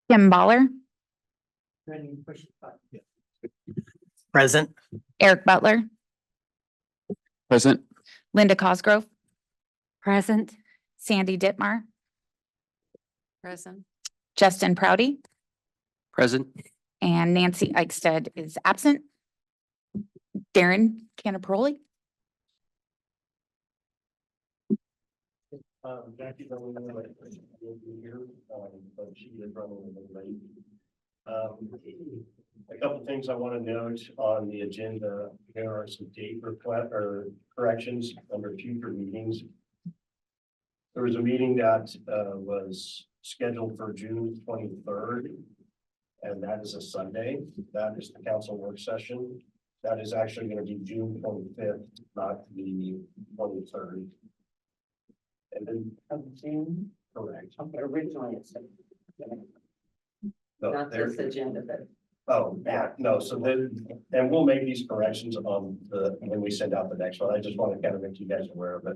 Kim Baller, Present. Eric Butler, Present. Linda Cosgrove. Present. Sandy Ditmar, Present. Justin Proudy, Present. and Nancy Eichstead is absent. Darren Canaparoli. Jackie, here, but she is running a little late. A couple things I want to note on the agenda. There are some date request or corrections under future meetings. There was a meeting that was scheduled for June 23rd, and that is a Sunday. That is the council work session. That is actually going to be June 25th, not the 23rd. And then Of June, correct. okay, originally it said, No, not there- this agenda, but Oh, yeah, no, so then, and we'll make these corrections on the, when we send out the next one. I just want to kind of make you guys aware of it.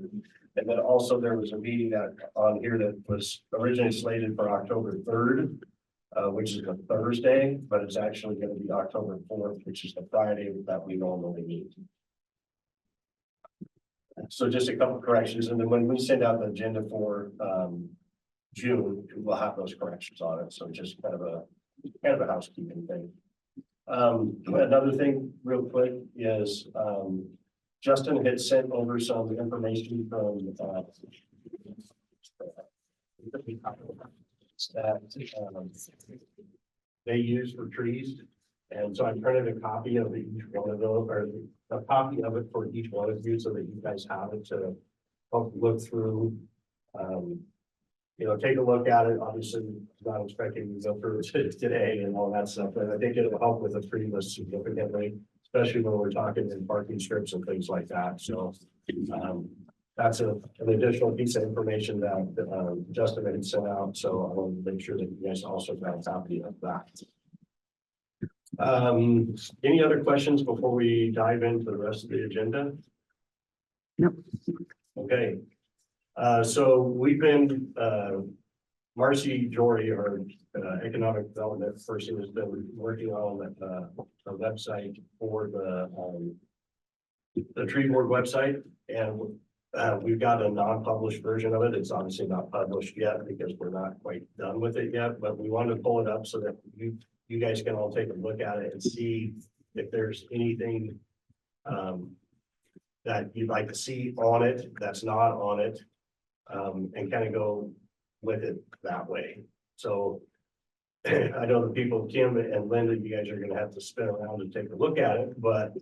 And then also there was a meeting that on here that was originally slated for October 3rd, which is a Thursday, but it's actually going to be October 4th, which is the Friday that we normally meet. So just a couple corrections, and then when we send out the agenda for June, we'll have those corrections on it. So just kind of a housekeeping thing. Another thing real quick is Justin had sent over some information from that they use for trees. And so I printed a copy of each one of those, or a copy of it for each one of you so that you guys have it to help look through. You know, take a look at it. Obviously, not expecting you to go through it today and all that stuff, but I think it'll help with the tree list significantly, especially when we're talking in parking strips and things like that. So that's an additional piece of information that Justin had sent out. So I want to make sure that you guys also got a copy of that. Any other questions before we dive into the rest of the agenda? Nope. Okay. So we've been, Marcy Jory, our economic development person, has been working on a website for the tree board website, and we've got a non-published version of it. It's obviously not published yet because we're not quite done with it yet, but we wanted to pull it up so that you guys can all take a look at it and see if there's anything that you'd like to see on it that's not on it. And kind of go with it that way. So I know the people, Kim and Linda, you guys are going to have to spin around and take a look at it, but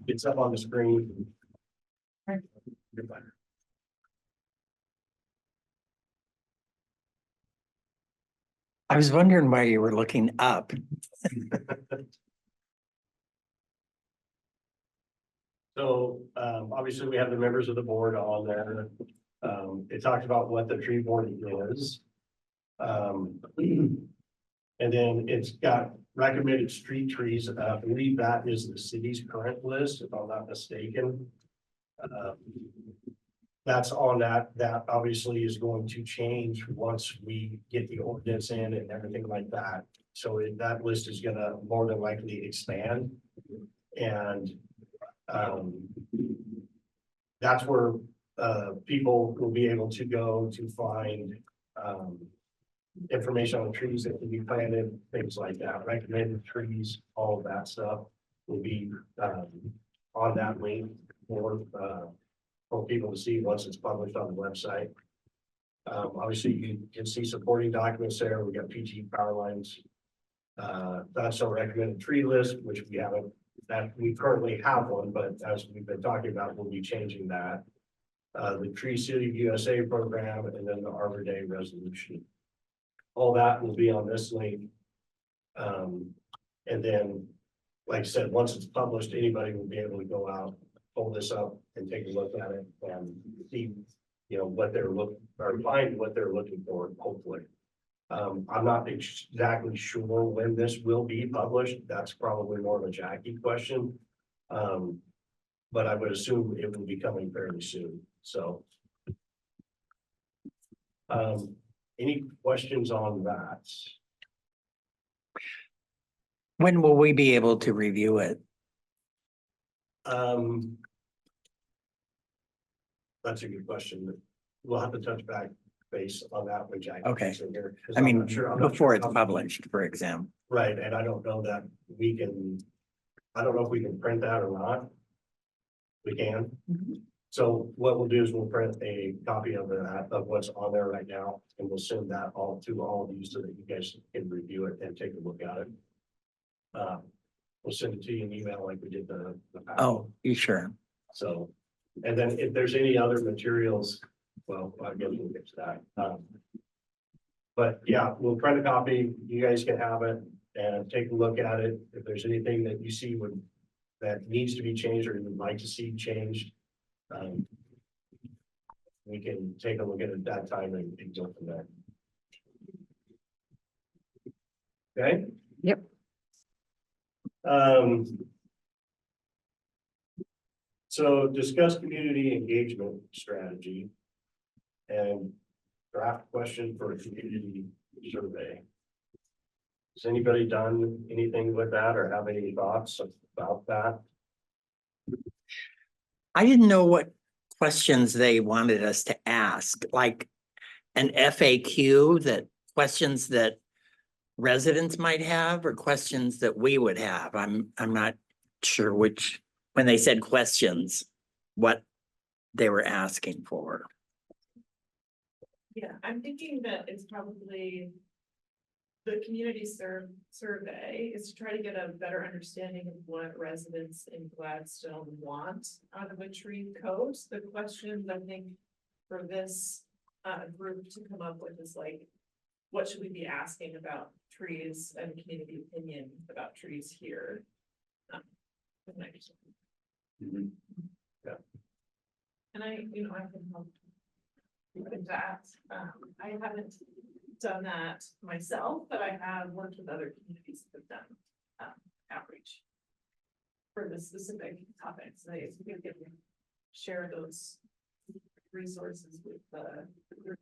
it's up on the screen. I was wondering why you were looking up. So obviously we have the members of the board on there. It talks about what the tree board is. And then it's got recommended street trees. I believe that is the city's current list, if I'm not mistaken. That's on that. That obviously is going to change once we get the ordinance in and everything like that. So that list is gonna more than likely expand. And that's where people will be able to go to find information on trees that can be planted, things like that, recommended trees, all of that stuff will be on that link for people to see once it's published on the website. Obviously, you can see supporting documents there. We got PG power lines. That's our recommended tree list, which we haven't, that we currently have one, but as we've been talking about, we'll be changing that. The Tree City USA program, and then the Arbor Day resolution. All that will be on this link. And then, like I said, once it's published, anybody will be able to go out, pull this up and take a look at it and see, you know, what they're looking or find what they're looking for, hopefully. I'm not exactly sure when this will be published. That's probably more of a Jackie question. But I would assume it will be coming fairly soon. So Any questions on that? When will we be able to review it? Um. That's a good question. We'll have to touch back base on that when Jack. Okay. gets in here, 'cause I I'm mean, not sure- I'm not before sure it's how- published, for example. Right, and I don't know that we can, I don't know if we can print that or not. We can. So what we'll do is we'll print a copy of that, of what's on there right now, and we'll send that all to all of you so that you guys can review it and take a look at it. We'll send it to you in email like we did the. Oh, you sure? So, and then if there's any other materials, well, I guess we'll get to that. But yeah, we'll print a copy, you guys can have it and take a look at it. If there's anything that you see that needs to be changed or you would like to see changed. We can take a look at it at that time and go from there. Okay? Yep. So discuss community engagement strategy. And draft question for a community survey. Has anybody done anything with that or have any thoughts about that? I didn't know what questions they wanted us to ask, like an FAQ, that questions that residents might have or questions that we would have. I'm not sure which, when they said questions, what they were asking for. Yeah, I'm thinking that it's probably the community survey is to try to get a better understanding of what residents in Gladstone want out of a tree coat. The questions I think for this group to come up with is like, what should we be asking about trees and community opinion about trees here? With my perspective. Yeah. And I can help with that. I haven't done that myself, but I have worked with other communities that have done outreach for the specific topics. I can share those resources with the group.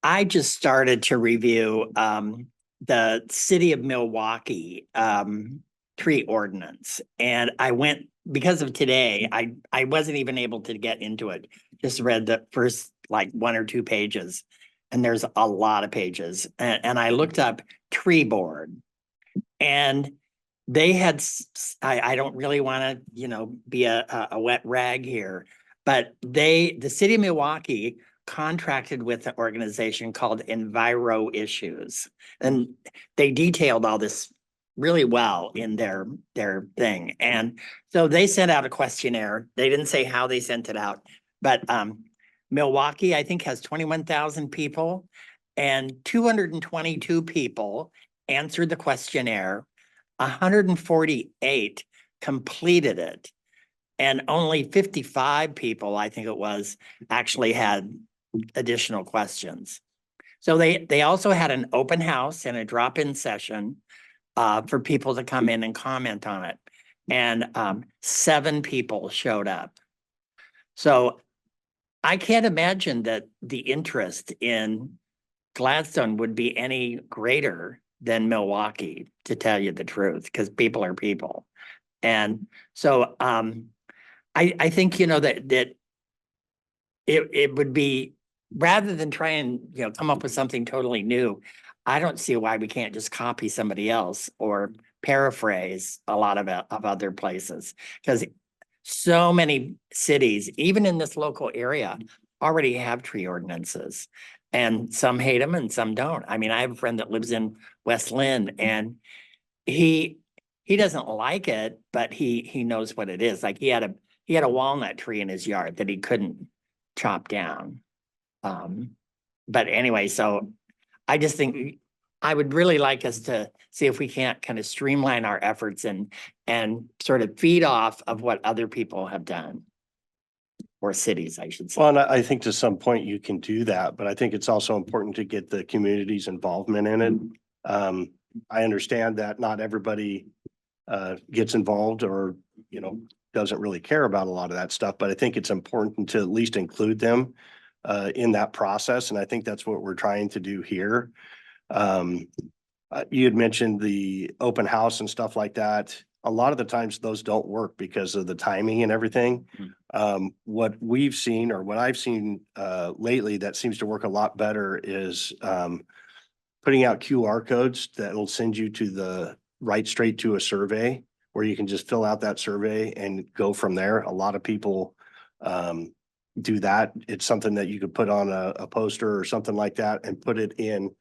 I just started to review the city of Milwaukee tree ordinance. And I went, because of today, I wasn't even able to get into it. Just read the first like 1 or 2 pages. And there's a lot of pages. And I looked up tree board. And they had, I don't really want to, be a wet rag here, but the city of Milwaukee contracted with an organization called Enviro Issues. And they detailed all this really well in their thing. And so they sent out a questionnaire. They didn't say how they sent it out, but Milwaukee, I think, has 21,000 people, and 222 people answered the questionnaire. 148 completed it. And only 55 people, I think it was, actually had additional questions. So they also had an open house and a drop-in session for people to come in and comment on it. And 7 people showed up. So I can't imagine that the interest in Gladstone would be any greater than Milwaukee, to tell you the truth, because people are people. And so I think, you know, that it would be, rather than try and, you know, come up with something totally new, I don't see why we can't just copy somebody else or paraphrase a lot of other places. Because so many cities, even in this local area, already have tree ordinances. And some hate them and some don't. I mean, I have a friend that lives in West Lynn, and he doesn't like it, but he knows what it is. Like he had a walnut tree in his yard that he couldn't chop down. But anyway, so I just think I would really like us to see if we can't kind of streamline our efforts and sort of feed off of what other people have done. Or cities, I should say. Well, and I think to some point you can do that, but I think it's also important to get the community's involvement in it. I understand that not everybody gets involved or, you know, doesn't really care about a lot of that stuff, but I think it's important to at least include them in that process. And I think that's what we're trying to do here. You had mentioned the open house and stuff like that. A lot of the times those don't work because of the timing and everything. What we've seen, or what I've seen lately that seems to work a lot better, is putting out QR codes that will send you to the right straight to a survey where you can just fill out that survey and go from there. A lot of people do that. It's something that you could put on a poster or something like that and put it in,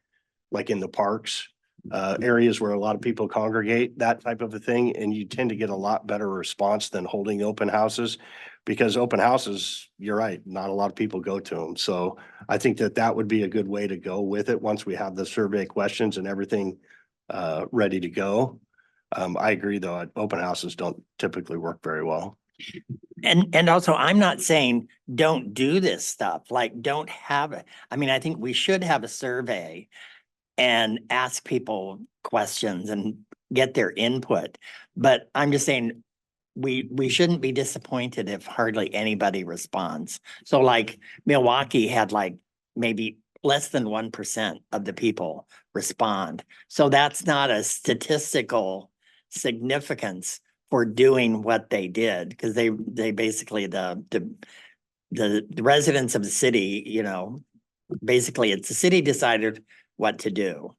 like in the parks, areas where a lot of people congregate, that type of a thing. And you tend to get a lot better response than holding open houses, because open houses, you're right, not a lot of people go to them. So I think that would be a good way to go with it once we have the survey questions and everything ready to go. I agree, though, open houses don't typically work very well. And also, I'm not saying don't do this stuff, like don't have it. I mean, I think we should have a survey and ask people questions and get their input. But I'm just saying, we shouldn't be disappointed if hardly anybody responds. So like Milwaukee had like maybe less than 1% of the people respond. So that's not a statistical significance for doing what they did, because they basically the residents of the city, you know, basically it's the city decided what to do.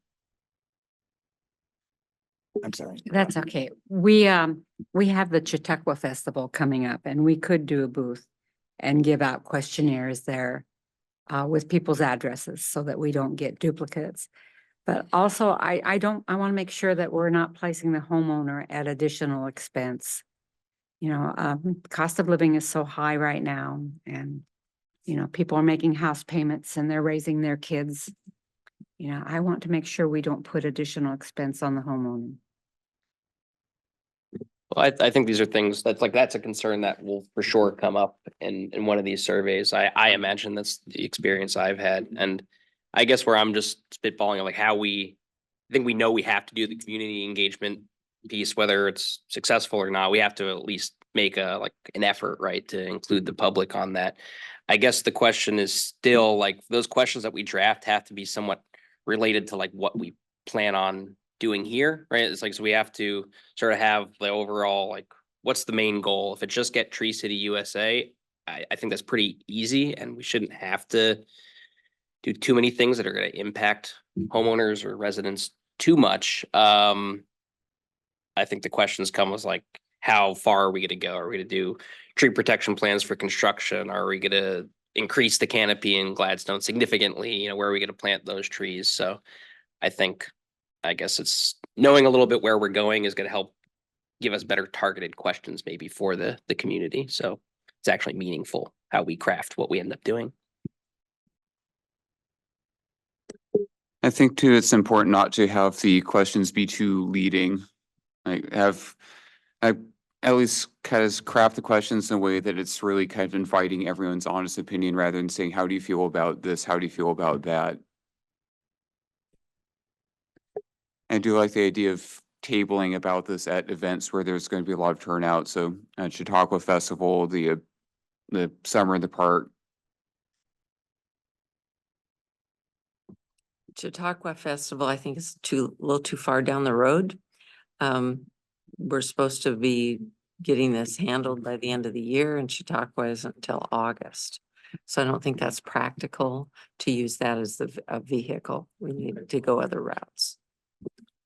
I'm sorry. That's okay. We have the Chautauqua Festival coming up, and we could do a booth and give out questionnaires there with people's addresses so that we don't get duplicates. But also, I want to make sure that we're not placing the homeowner at additional expense. You know, cost of living is so high right now, and, you know, people are making house payments and they're raising their kids. You know, I want to make sure we don't put additional expense on the homeowner. Well, I think these are things that's a concern that will for sure come up in one of these surveys. I imagine that's the experience I've had. And I guess where I'm just spitballing, like how I think we know we have to do the community engagement piece, whether it's successful or not. We have to at least make an effort, right, to include the public on that. I guess the question is still, like, those questions that we draft have to be somewhat related to like what we plan on doing here, right? It's like, so we have to sort of have the overall, like, what's the main goal? If it just get Tree City USA, I think that's pretty easy, and we shouldn't have to do too many things that are going to impact homeowners or residents too much. I think the questions come as like, how far are we going to go? Are we going to do tree protection plans for construction? Are we going to increase the canopy in Gladstone significantly, where are we gonna plant those trees? So I think, I guess it's knowing a little bit where we're going is gonna help give us better targeted questions maybe for the community. So it's actually meaningful how we craft what we end up doing. I think too, it's important not to have the questions be too leading. Like at least kind of craft the questions in a way that it's really kind of inviting everyone's honest opinion rather than saying, how do you feel about this? How do you feel about that? I do like the idea of tabling about this at events where there's going to be a lot of turnout. So at Chautauqua Festival, the Summer in the Park. Chautauqua Festival, I think is a little too far down the road. We're supposed to be getting this handled by the end of the year, and Chautauqua isn't until August. So I don't think that's practical to use that as a vehicle. We need to go other routes.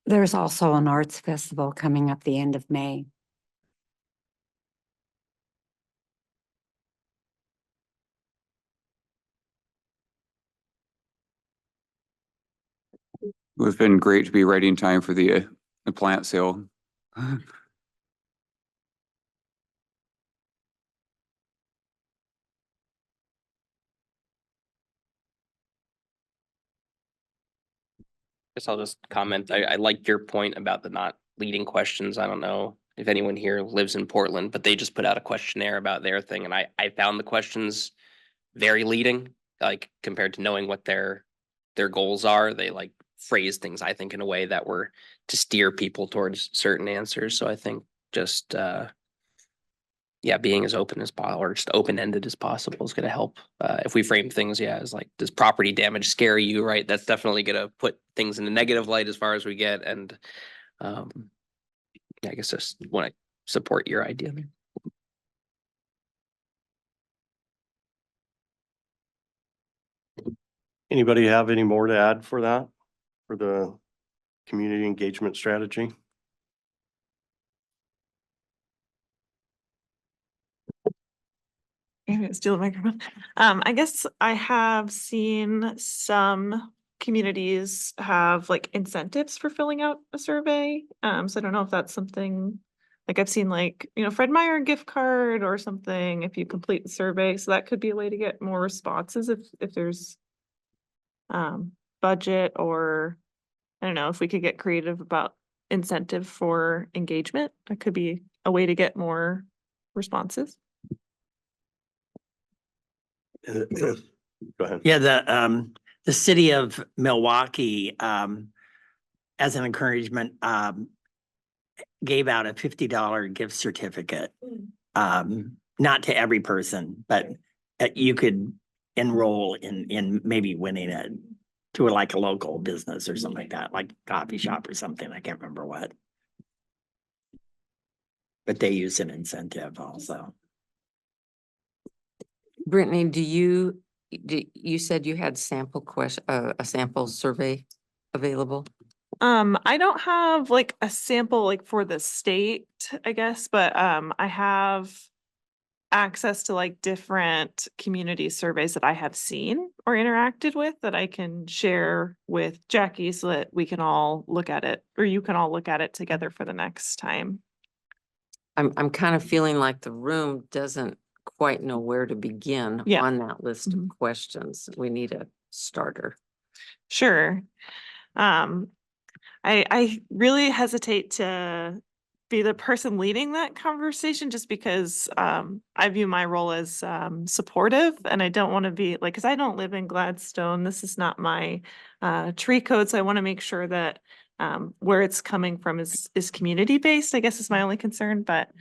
There's also an arts festival coming up the end of May. It would have been great to be ready in time for the plant sale. Guess I'll just comment. I like your point about the not leading questions. I don't know if anyone here lives in Portland, but they just put out a questionnaire about their thing, and I found the questions very leading, like compared to knowing what their goals are. They like phrase things, I think, in a way that were to steer people towards certain answers. So I think just yeah, being as open as possible or just open-ended as possible is going to help. If we frame things, yeah, as like, does property damage scare you, right? That's definitely going to put things in a negative light as far as we get. And yeah, I guess just want to support your idea there. Anybody have any more to add for that? For the community engagement strategy? Steal the microphone. I guess I have seen some communities have like incentives for filling out a survey. So I don't know if that's something, like I've seen like, Fred Meyer gift card or something if you complete the survey. So that could be a way to get more responses if there's budget, or I don't know, if we could get creative about incentive for engagement, that could be a way to get more responses. Go ahead. Yeah, the city of Milwaukee, as an encouragement, gave out a $50 gift certificate. Not to every person, but you could enroll in maybe winning it to like a local business or something like that, like coffee shop or something. I can't remember what. But they use an incentive also. Brittany, you said you had a sample survey available? I don't have like a sample like for the state, I guess, but I have access to like different community surveys that I have seen or interacted with that I can share with Jackie so that we can all look at it, or you can all look at it together for the next time. I'm kind of feeling like the room doesn't quite know where to begin Yeah. on that list Mhm. of questions. We need a starter. Sure. I really hesitate to be the person leading that conversation just because I view my role as supportive, and I don't want to be like, because I don't live in Gladstone. This is not my tree code, so I want to make sure that where it's coming from is community based, I guess is my only concern. But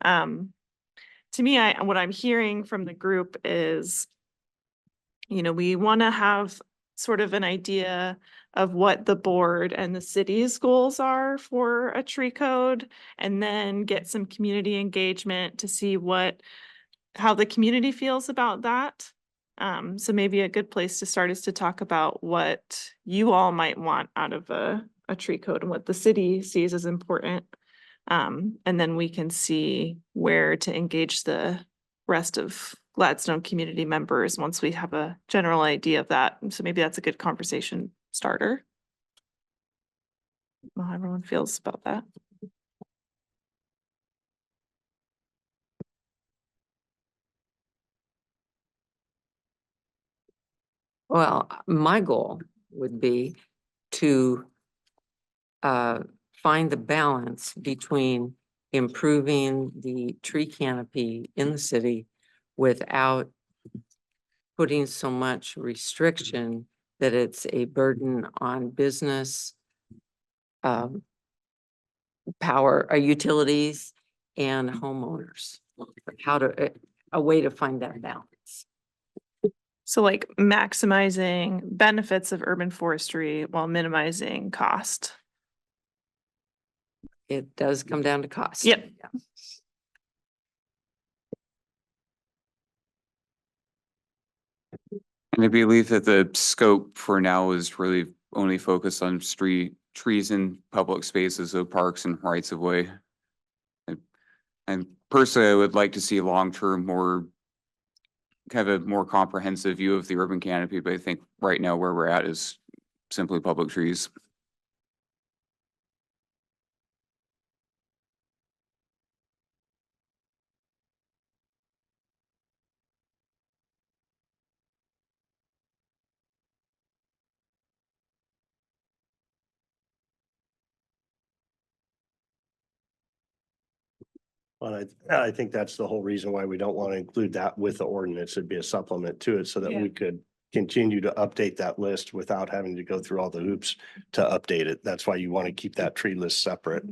to me, what I'm hearing from the group is, we want to have sort of an idea of what the board and the city's goals are for a tree code, and then get some community engagement to see how the community feels about that. So maybe a good place to start is to talk about what you all might want out of a tree code and what the city sees as important. And then we can see where to engage the rest of Gladstone community members once we have a general idea of that. So maybe that's a good conversation starter. Well, how everyone feels about that. Well, my goal would be to find the balance between improving the tree canopy in the city without putting so much restriction that it's a burden on business, power, utilities and homeowners. How to, a way to find that balance. So like maximizing benefits of urban forestry while minimizing cost. It does come down to cost. Yep. Yeah. And I believe that the scope for now is really only focused on trees in public spaces of parks and rights of way. And personally, I would like to see long-term more kind of a more comprehensive view of the urban canopy, but I think right now where we're at is simply public trees. But I think that's the whole reason why we don't want to include that with the ordinance. It'd be a supplement to it so that Yeah. we could continue to update that list without having to go through all the hoops to update it. That's why you want to keep that tree list separate.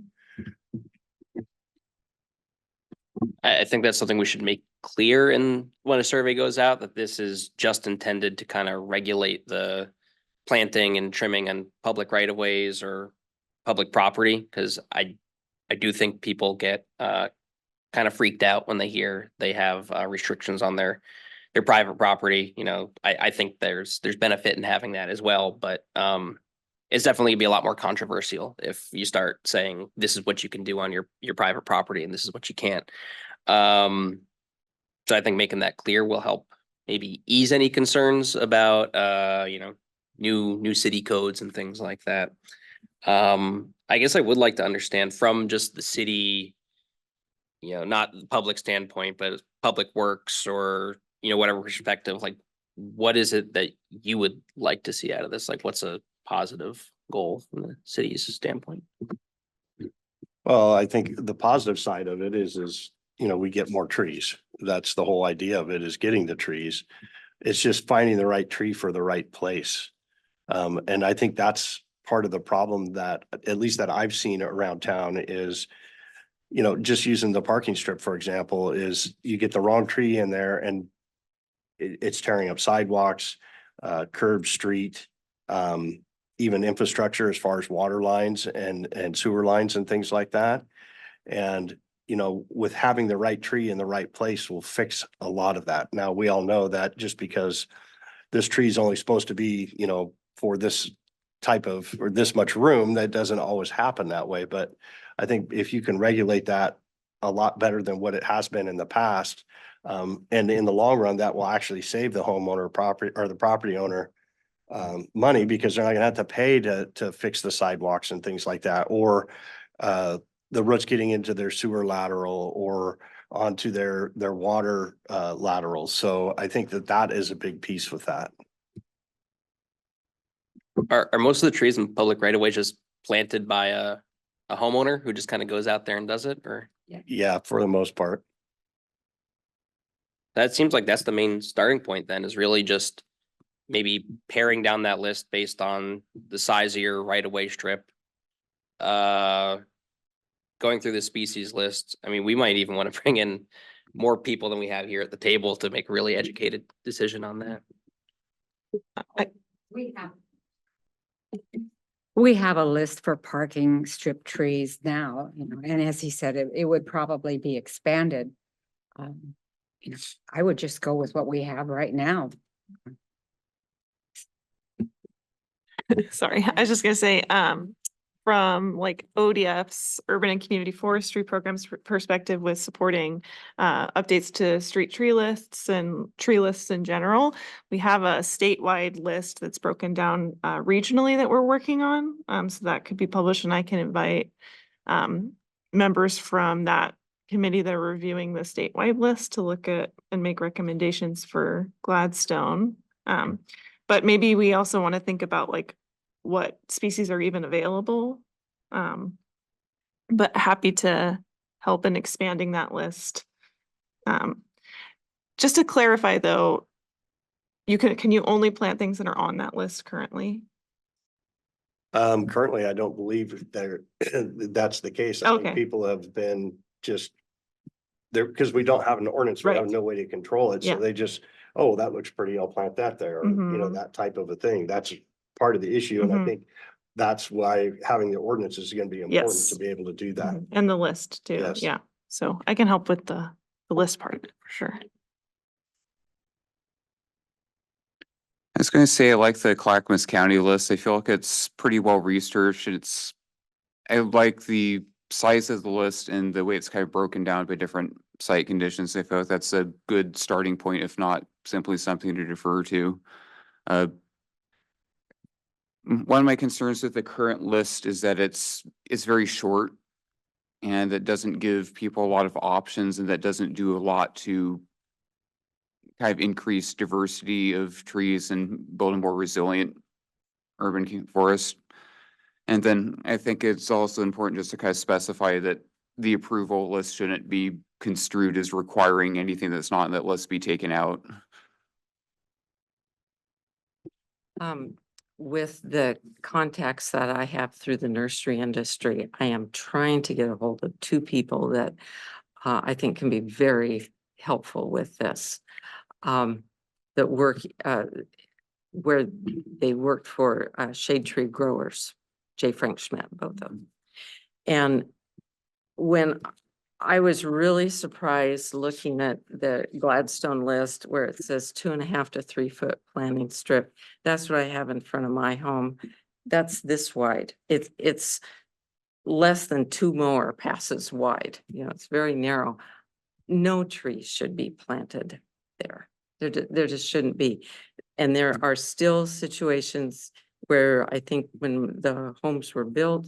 I think that's something we should make clear in when a survey goes out, that this is just intended to kind of regulate the planting and trimming on public right of ways or public property, because I do think people get kind of freaked out when they hear they have restrictions on their private property. You know, I think there's benefit in having that as well, but it's definitely gonna be a lot more controversial if you start saying this is what you can do on your private property and this is what you can't. So I think making that clear will help maybe ease any concerns about you know, new city codes and things like that. I guess I would like to understand from just the city, you know, not the public standpoint, but public works or, you know, whatever perspective, like, what is it that you would like to see out of this? Like, what's a positive goal from the city's standpoint? Well, I think the positive side of it is, you know, we get more trees. That's the whole idea of it, is getting the trees. It's just finding the right tree for the right place. And I think that's part of the problem that, at least that I've seen around town, is, you know, just using the parking strip, for example, is you get the wrong tree in there and it's tearing up sidewalks, curb, street, even infrastructure as far as water lines and sewer lines and things like that. And, you know, with having the right tree in the right place will fix a lot of that. Now, we all know that just because this tree is only supposed to be, you know, for this type of, or this much room, that doesn't always happen that way. But I think if you can regulate that a lot better than what it has been in the past, and in the long run, that will actually save the homeowner property or the property owner money, because they're not gonna have to pay to fix the sidewalks and things like that, or the roots getting into their sewer lateral or onto their water laterals. So I think that is a big piece with that. Are most of the trees in public right of way just planted by a homeowner who just kind of goes out there and does it, or? Yeah, for the most part. That seems like that's the main starting point then, is really just maybe paring down that list based on the size of your right of way strip. Going through the species list, I mean, we might even want to bring in more people than we have here at the table to make a really educated decision on that. We have a list for parking strip trees now, you know, and as he said, it would probably be expanded. You know, I would just go with what we have right now. Sorry, I was just gonna say, from like ODF's urban and community forestry programs perspective with supporting updates to street tree lists and tree lists in general. We have a statewide list that's broken down regionally that we're working on. So that could be published, and I can invite members from that committee that are reviewing the statewide list to look at and make recommendations for Gladstone. But maybe we also want to think about like what species are even available. But happy to help in expanding that list. Just to clarify though, can you only plant things that are on that list currently? Currently, I don't believe that's the case. I think Okay. people have been just there because we don't have an ordinance. We have Right. no way to control it. So Yeah. they just, oh, that looks pretty. I'll plant that there. Or, you know, Mhm. that type of a thing. That's part of the issue. And I Mhm. think that's why having the ordinance is going to be important Yes. to be able to do that. Mhm. And the list too. Yes. Yeah. So I can help with the list part for sure. I was gonna say, I like the Clackamas County list. I feel like it's pretty well researched. I like the size of the list and the way it's kind of broken down by different site conditions. I feel like that's a good starting point, if not simply something to defer to. One of my concerns with the current list is that it's very short and that doesn't give people a lot of options, and that doesn't do a lot to kind of increase diversity of trees and build a more resilient urban forest. And then I think it's also important just to kind of specify that the approval list shouldn't be construed as requiring anything that's not in that list be taken out. With the contacts that I have through the nursery industry, I am trying to get a hold of two people that I think can be very helpful with this. That work where they worked for shade tree growers, J. Frank Schmidt, both of them. And when I was really surprised looking at the Gladstone list where it says 2.5 to 3 foot planting strip. That's what I have in front of my home. That's this wide. It's less than 2 mower passes wide. You know, it's very narrow. No trees should be planted there. There just shouldn't be. And there are still situations where I think when the homes were built,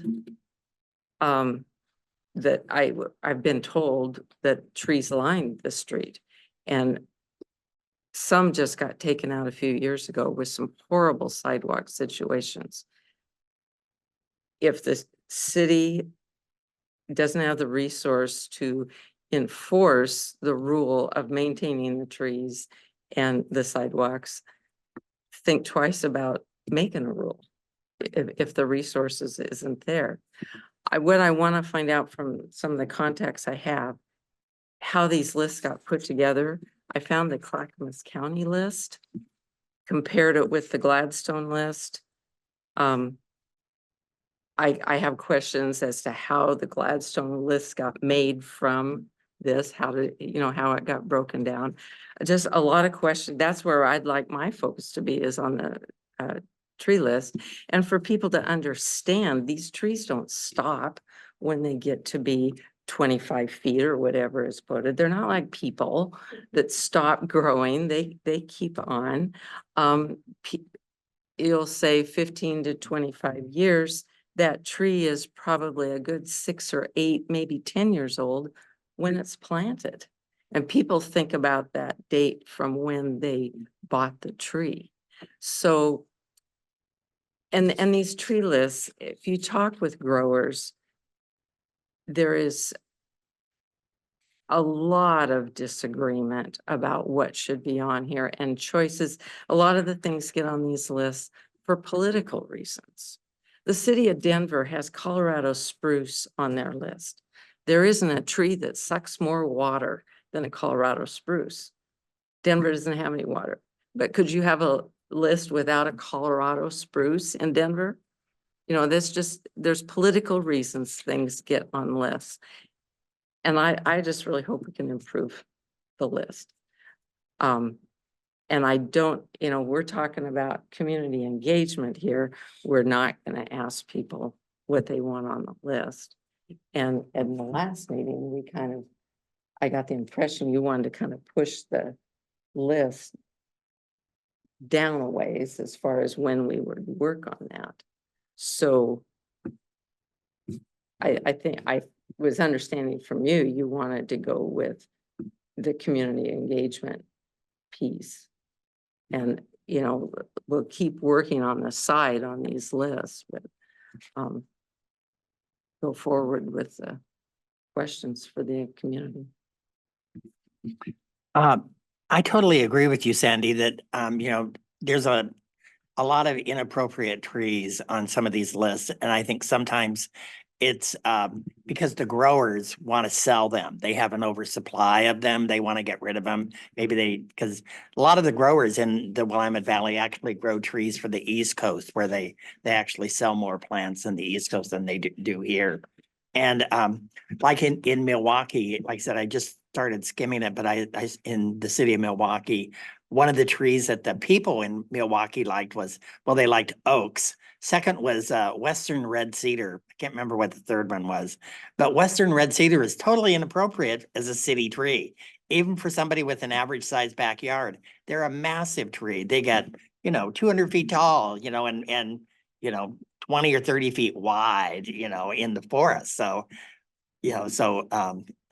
that I've been told that trees lined the street, and some just got taken out a few years ago with some horrible sidewalk situations. If the city doesn't have the resource to enforce the rule of maintaining the trees and the sidewalks, think twice about making a rule if the resources isn't there. What I want to find out from some of the contacts I have, how these lists got put together. I found the Clackamas County list, compared it with the Gladstone list. I have questions as to how the Gladstone list got made from this, how it got broken down. Just a lot of questions. That's where I'd like my focus to be, is on the tree list. And for people to understand, these trees don't stop when they get to be 25 feet or whatever is quoted. They're not like people that stop growing. They keep on. You'll say 15 to 25 years. That tree is probably a good 6 or 8, maybe 10 years old when it's planted. And people think about that date from when they bought the tree. So, and these tree lists, if you talk with growers, there is a lot of disagreement about what should be on here and choices. A lot of the things get on these lists for political reasons. The city of Denver has Colorado spruce on their list. There isn't a tree that sucks more water than a Colorado spruce. Denver doesn't have any water, but could you have a list without a Colorado spruce in Denver? You know, there's political reasons things get on lists. And I just really hope we can improve the list. And I don't, we're talking about community engagement here. We're not going to ask people what they want on the list. And in the last meeting, I got the impression you wanted to kind of push the list down a ways as far as when we would work on that. So I think I was understanding from you, you wanted to go with the community engagement piece. And, you know, we'll keep working on the side on these lists, but go forward with the questions for the community. I totally agree with you, Sandy, that, there's a lot of inappropriate trees on some of these lists. And I think sometimes it's, because the growers want to sell them. They have an oversupply of them. They want to get rid of them. Because a lot of the growers in the Willamette Valley actually grow trees for the East Coast, where they actually sell more plants in the East Coast than they do here. And like in Milwaukee, like I said, I just started skimming it, but I in the city of Milwaukee, one of the trees that the people in Milwaukee liked was, well, they liked oaks. Second was Western red cedar. I can't remember what the third one was, but Western red cedar is totally inappropriate as a city tree, even for somebody with an average sized backyard. They're a massive tree. They get, 200 feet tall, and 20 or 30 feet wide, in the forest. So,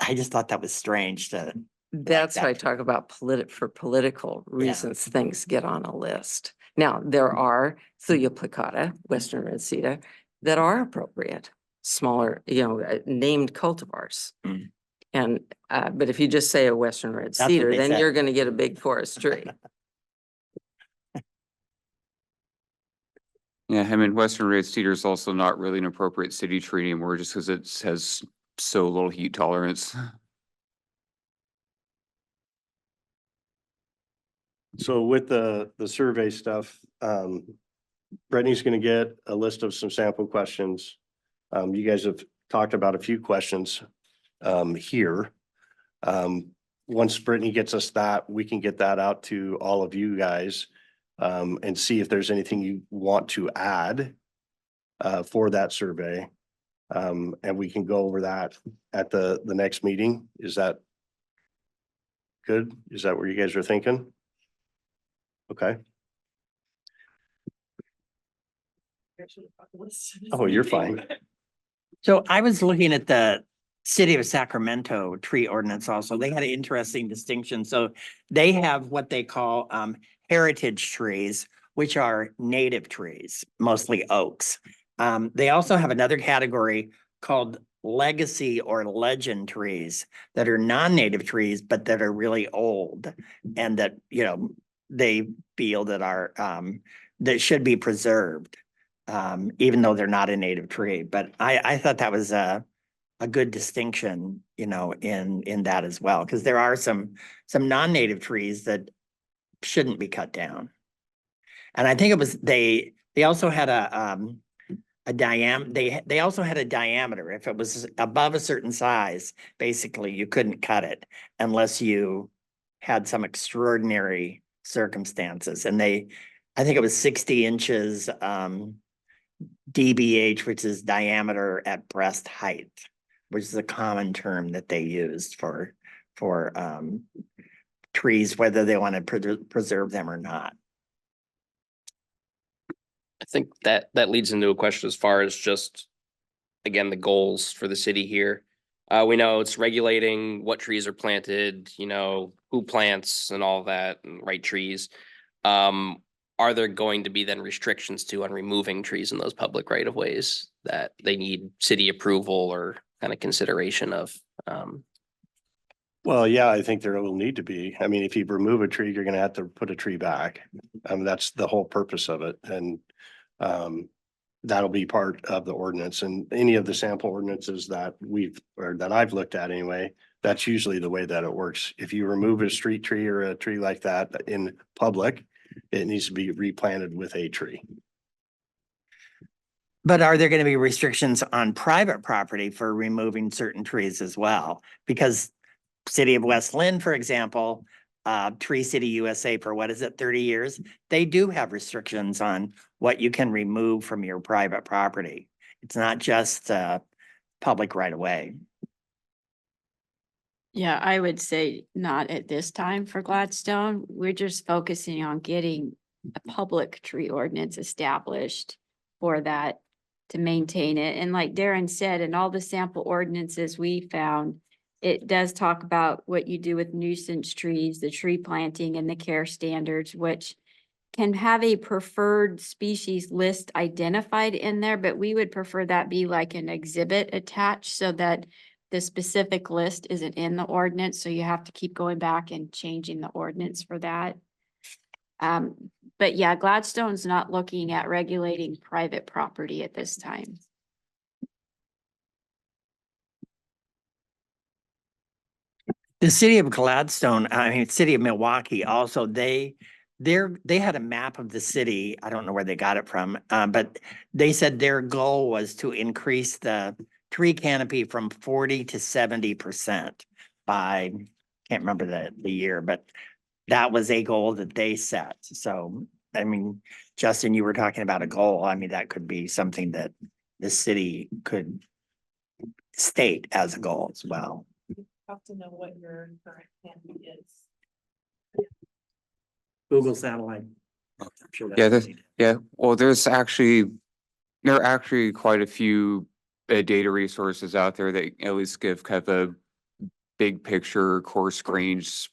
I just thought that was strange to. That's that. why I talk about for political reasons, things get on a list. Now, there are Thuya plicata, Western red cedar, that are appropriate, smaller, named cultivars. Mm. And, but if you just say a Western red That's what cedar, they then said. you're gonna get a big forest tree. Yeah, I mean, Western red cedar is also not really an appropriate city tree anymore just because it has so little heat tolerance. So with the survey stuff, Brittany's gonna get a list of some sample questions. You guys have talked about a few questions here. Once Brittany gets us that, we can get that out to all of you guys and see if there's anything you want to add for that survey. And we can go over that at the next meeting. Is that good? Is that what you guys are thinking? Okay. Oh, you're fine. So I was looking at the city of Sacramento tree ordinance also. They had an interesting distinction. So they have what they call heritage trees, which are native trees, mostly oaks. They also have another category called legacy or legend trees that are non-native trees, but that are really old and that, they feel that are that should be preserved. Even though they're not a native tree, but I thought that was a good distinction, in that as well, because there are some non-native trees that shouldn't be cut down. And I think it was they also had they also had a diameter. If it was above a certain size, basically you couldn't cut it unless you had some extraordinary circumstances. And I think it was 60 inches DBH, which is diameter at breast height, which is a common term that they used for trees, whether they want to preserve them or not. I think that leads into a question as far as just, again, the goals for the city here. We know it's regulating what trees are planted, who plants and all that, and right trees. Are there going to be then restrictions on removing trees in those public right of ways that they need city approval or kind of consideration of? Well, yeah, I think there will need to be. I mean, if you remove a tree, you're gonna have to put a tree back. That's the whole purpose of it. And that'll be part of the ordinance, and any of the sample ordinances that that I've looked at anyway, that's usually the way that it works. If you remove a street tree or a tree like that in public, it needs to be replanted with a tree. But are there going to be restrictions on private property for removing certain trees as well? Because city of West Lynn, for example, Tree City USA for 30 years, they do have restrictions on what you can remove from your private property. It's not just public right away. Yeah, I would say not at this time for Gladstone. We're just focusing on getting a public tree ordinance established for that to maintain it. And like Darren said, in all the sample ordinances we found, it does talk about what you do with nuisance trees, the tree planting and the care standards, which can have a preferred species list identified in there, but we would prefer that be like an exhibit attached so that the specific list isn't in the ordinance, so you have to keep going back and changing the ordinance for that. But yeah, Gladstone's not looking at regulating private property at this time. The city of Gladstone, I mean, city of Milwaukee also, they had a map of the city. I don't know where they got it from, but they said their goal was to increase the tree canopy from 40 to 70% by, can't remember the year, but that was a goal that they set. So, I mean, Justin, you were talking about a goal. I mean, that could be something that the city could state as a goal as well. Have to know what your current canopy is. Google satellite. I'm sure Yeah, that's- Yeah, well, there are actually quite a few data resources out there that at least give kind of a big picture, coarse range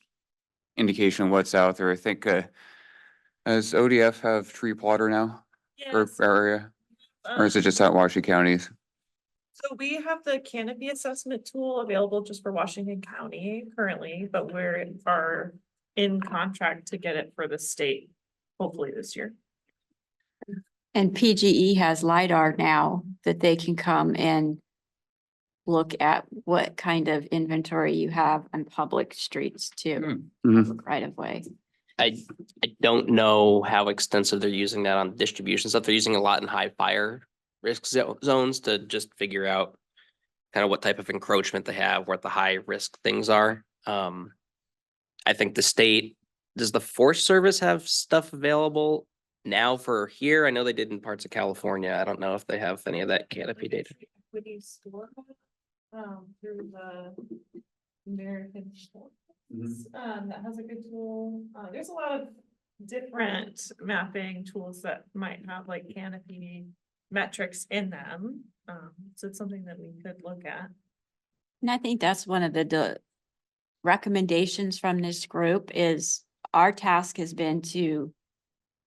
indication of what's out there. I think, does ODF have tree plotter now or Yes. area? Or is it just at Washington counties? So we have the canopy assessment tool available just for Washington County currently, but are in contract to get it for the state, hopefully this year. And PGE has LiDAR now that they can come and look at what kind of inventory you have on public streets too, Mhm. right of way. I don't know how extensive they're using that on distribution stuff. They're using a lot in high fire risk zones to just figure out kind of what type of encroachment they have, what the high risk things are. I think the state, does the Forest Service have stuff available now for here? I know they did in parts of California. I don't know if they have any of that canopy data. Equity store, through the American Forests, that has a good tool. There's a lot of different mapping tools that might have like canopy metrics in them. So it's something that we could look at. And I think that's one of the recommendations from this group is our task has been to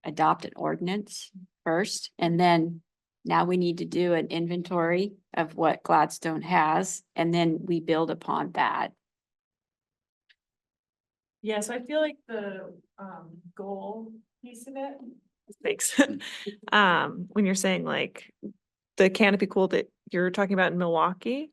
adopt an ordinance first, and then now we need to do an inventory of what Gladstone has, and then we build upon that. Yeah, so I feel like the goal piece of it. Thanks. When you're saying like the canopy cool that you're talking about in Milwaukee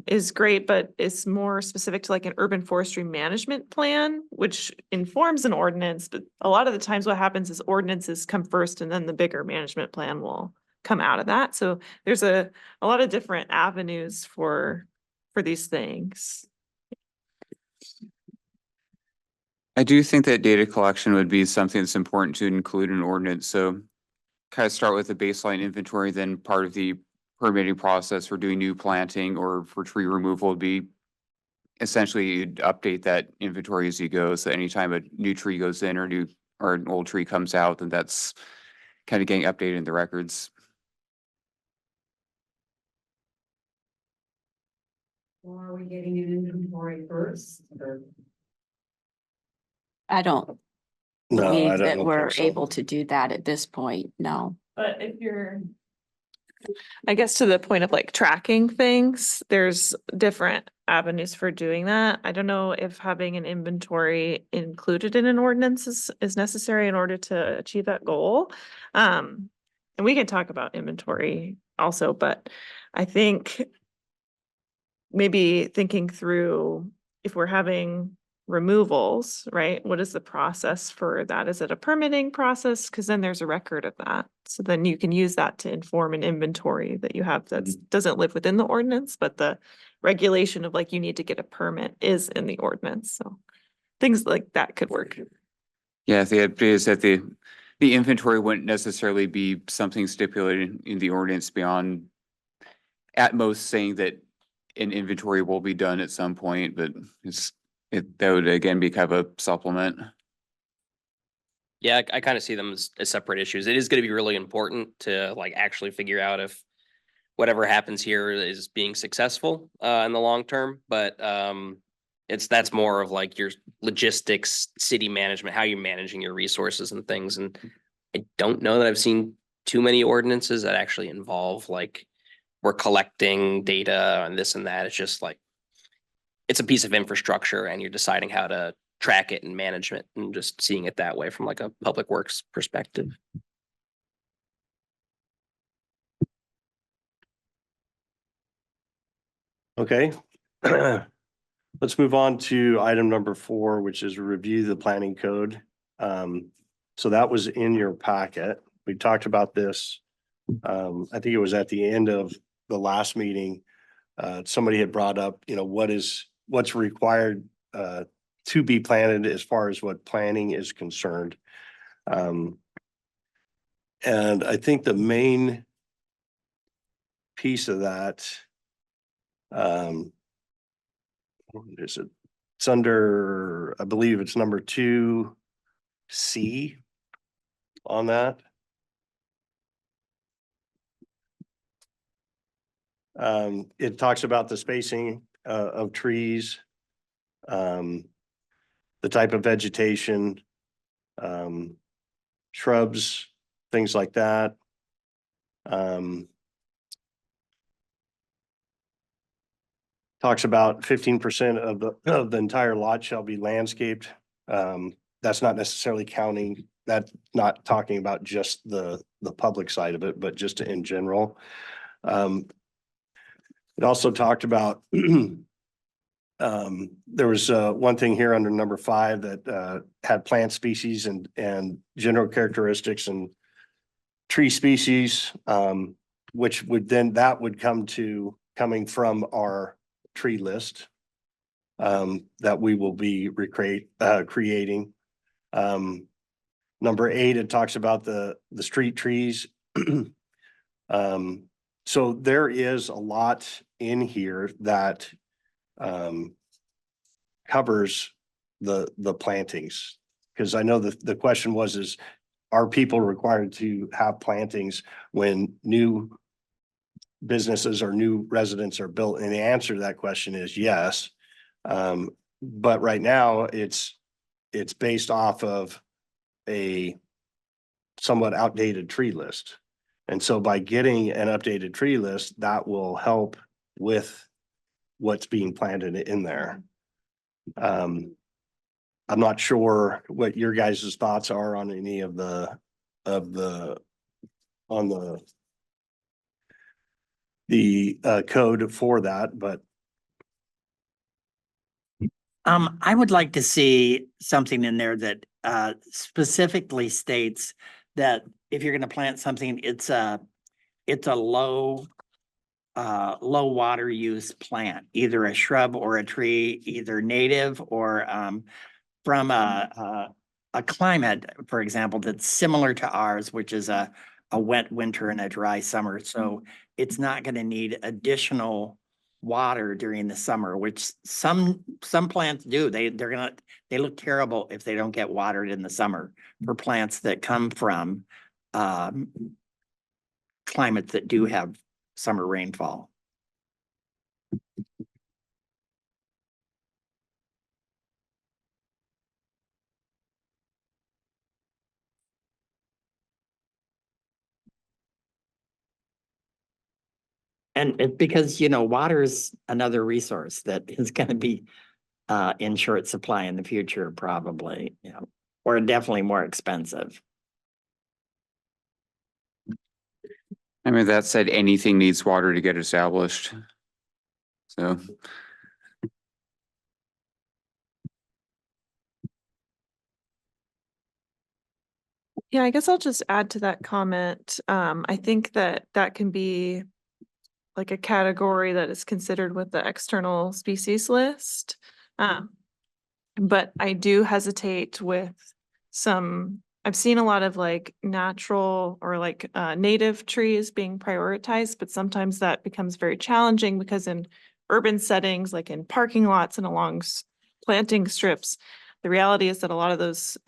is great, but it's more specific to like an urban forestry management plan, which informs an ordinance. But a lot of the times what happens is ordinances come first and then the bigger management plan will come out of that. So there's a lot of different avenues for these things. I do think that data collection would be something that's important to include in an ordinance. So kind of start with the baseline inventory, then part of the permitting process for doing new planting or for tree removal would be essentially you'd update that inventory as you go. So anytime a new tree goes in or an old tree comes out, then that's kind of getting updated in the records. Or are we getting an inventory first? I don't No, I believe don't that think we're so. able to do that at this point, no. But if you're, I guess to the point of like tracking things, there's different avenues for doing that. I don't know if having an inventory included in an ordinance is necessary in order to achieve that goal. And we can talk about inventory also, but I think maybe thinking through if we're having removals, right? What is the process for that? Is it a permitting process? Because then there's a record of that. So then you can use that to inform an inventory that you have that doesn't live within the ordinance, but the regulation of like you need to get a permit is in the ordinance. So things like that could work. Yeah, the idea is that the inventory wouldn't necessarily be something stipulated in the ordinance beyond at most saying that an inventory will be done at some point, but that would again be kind of a supplement. Yeah, I kind of see them as separate issues. It is going to be really important to like actually figure out if whatever happens here is being successful in the long term. But that's more of like your logistics, city management, how you're managing your resources and things. And I don't know that I've seen too many ordinances that actually involve like we're collecting data and this and that. It's just like it's a piece of infrastructure and you're deciding how to track it and manage it and just seeing it that way from like a public works perspective. Okay. Let's move on to item number 4, which is review the planning code. So that was in your packet. We talked about this. I think it was at the end of the last meeting. Somebody had brought up, what's required to be planted as far as what planning is concerned. And I think the main piece of that, what is it? It's under, I believe it's number 2C on that. It talks about the spacing of trees, the type of vegetation, shrubs, things like that. Talks about 15% of the entire lot shall be landscaped. That's not necessarily counting, that's not talking about just the public side of it, but just in general. It also talked about there was one thing here under number 5 that had plant species and general characteristics and tree species, which would coming from our tree list that we will be creating. Number 8, it talks about the street trees. So there is a lot in here that covers the plantings. Because I know the question is, are people required to have plantings when new businesses or new residents are built? And the answer to that question is yes. But right now it's based off of a somewhat outdated tree list. And so by getting an updated tree list, that will help with what's being planted in there. I'm not sure what your guys' thoughts are on any of the code for that, but I would like to see something in there that specifically states that if you're gonna plant something, it's a low water use plant, either a shrub or a tree, either native or from a climate, for example, that's similar to ours, which is a wet winter and a dry summer. So it's not gonna need additional water during the summer, which some plants do. They look terrible if they don't get watered in the summer for plants that come from climates that do have summer rainfall. And it, because, water is another resource that is gonna be in short supply in the future, probably, or definitely more expensive. I mean, that said, anything needs water to get established. So. Yeah, I guess I'll just add to that comment. I think that can be like a category that is considered with the external species list. But I do hesitate with some I've seen a lot of like natural or like native trees being prioritized, but sometimes that becomes very challenging because in urban settings, like in parking lots and along planting strips, the reality is that a lot of those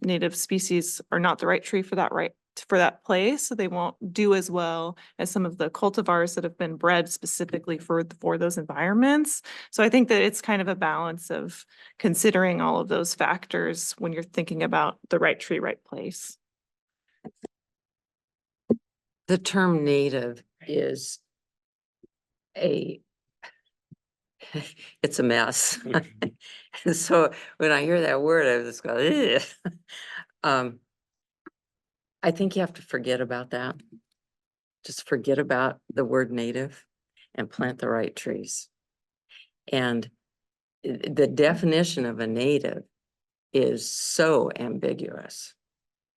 native species are not the right tree for that place, so they won't do as well as some of the cultivars that have been bred specifically for those environments. So I think that it's kind of a balance of considering all of those factors when you're thinking about the right tree, right place. The term native is it's a mess. And so when I hear that word, I just go, ugh. I think you have to forget about that. Just forget about the word native and plant the right trees. And the definition of a native is so ambiguous.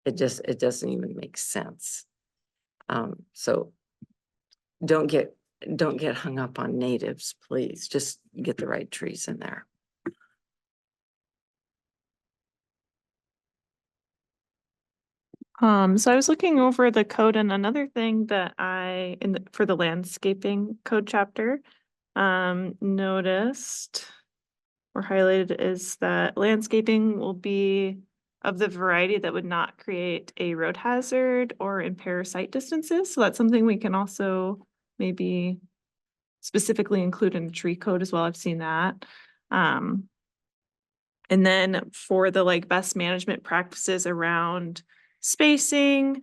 It doesn't even make sense. So don't get hung up on natives, please. Just get the right trees in there. So I was looking over the code, and another thing that for the landscaping code chapter, noticed or highlighted is that landscaping will be of the variety that would not create a road hazard or impair sight distances. So that's something we can also maybe specifically include in the tree code as well. I've seen that. And then for the like best management practices around spacing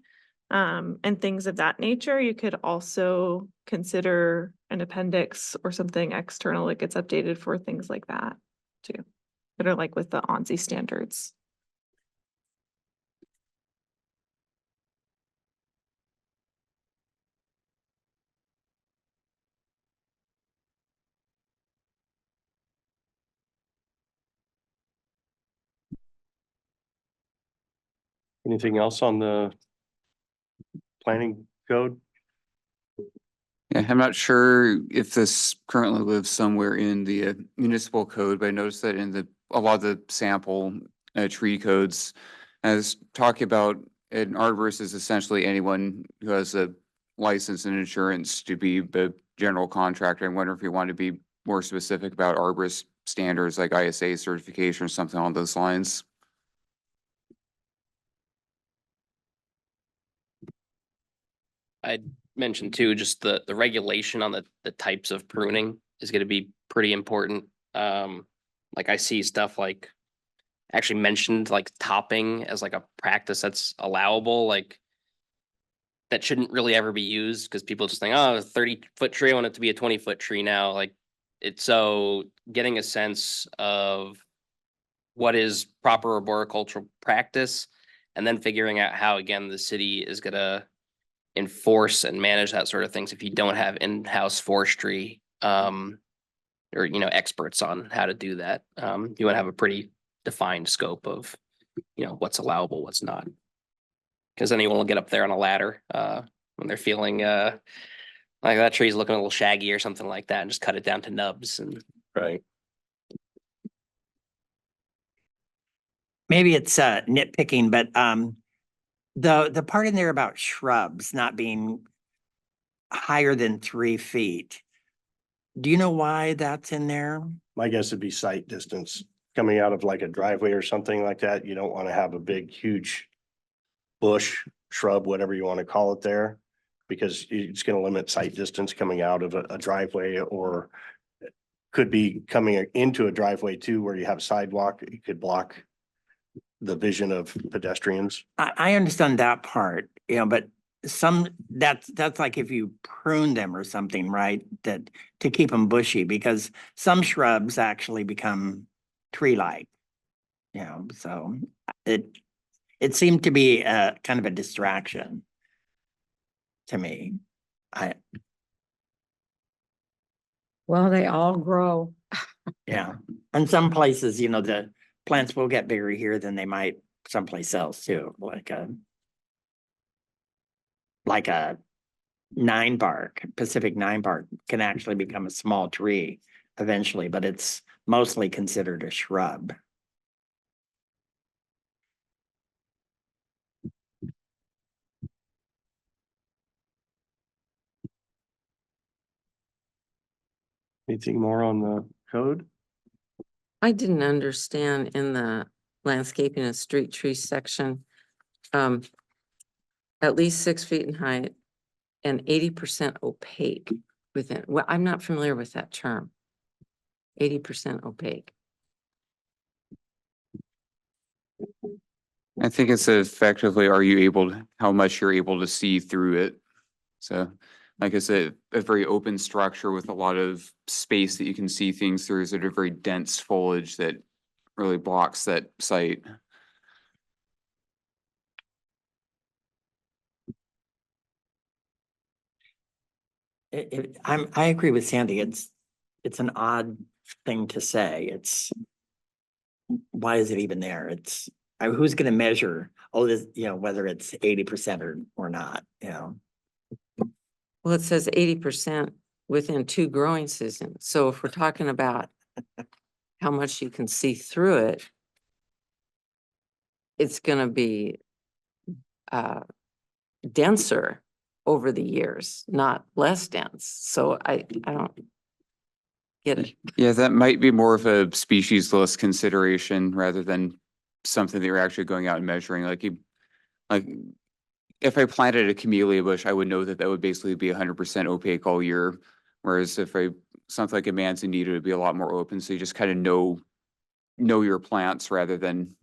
and things of that nature, you could also consider an appendix or something external that gets updated for things like that too, that are like with the ONSI standards. Anything else on the planning code? Yeah, I'm not sure if this currently lives somewhere in the municipal code, but I noticed that in a lot of the sample tree codes, as talking about an arborist is essentially anyone who has a license and insurance to be the general contractor. I wonder if you want to be more specific about arborist standards like ISA certification or something along those lines. I mentioned too, just the regulation on the types of pruning is gonna be pretty important. Like I see stuff like actually mentioned like topping as like a practice that's allowable, like that shouldn't really ever be used because people just think, oh, a 30-foot tree, I want it to be a 20-foot tree now. Like it's so getting a sense of what is proper arboricultural practice and then figuring out how, again, the city is gonna enforce and manage that sort of things if you don't have in-house forestry or experts on how to do that. You want to have a pretty defined scope of what's allowable, what's not, because anyone will get up there on a ladder when they're feeling like that tree's looking a little shaggy or something like that and just cut it down to nubs. And Right. Maybe it's nitpicking, but the part in there about shrubs not being higher than 3 feet. Do you know why that's in there? My guess would be sight distance coming out of like a driveway or something like that. You don't want to have a big, huge bush, shrub, whatever you want to call it there, because it's going to limit sight distance coming out of a driveway, or could be coming into a driveway too, where you have sidewalk. You could block the vision of pedestrians. I understand that part, but that's like if you prune them or something, right? That to keep them bushy, because some shrubs actually become tree-like. So it seemed to be kind of a distraction to me. Well, they all grow. Yeah, and some places, the plants will get bigger here than they might someplace else too, like a 9-bark, Pacific 9-bark can actually become a small tree eventually, but it's mostly considered a shrub. Anything more on the code? I didn't understand in the landscaping and street trees section, at least 6 feet in height and 80% opaque within, well, I'm not familiar with that term. 80% opaque. I think it's effectively, are you able, how much you're able to see through it? So like I said, a very open structure with a lot of space that you can see things through. Is it a very dense foliage that really blocks that site? I agree with Sandy. It's an odd thing to say. Why is it even there? Who's gonna measure, oh, this, whether it's 80% or not, Well, it says 80% within 2 growing seasons. So if we're talking about how much you can see through it, it's gonna be denser over the years, not less dense. So I don't get it. Yeah, that might be more of a species list consideration rather than something that you're actually going out and measuring. Like if I planted a camellia bush, I would know that that would basically be 100% opaque all year. Whereas if something like a manzanita would be a lot more open, so you just kind of know your plants rather than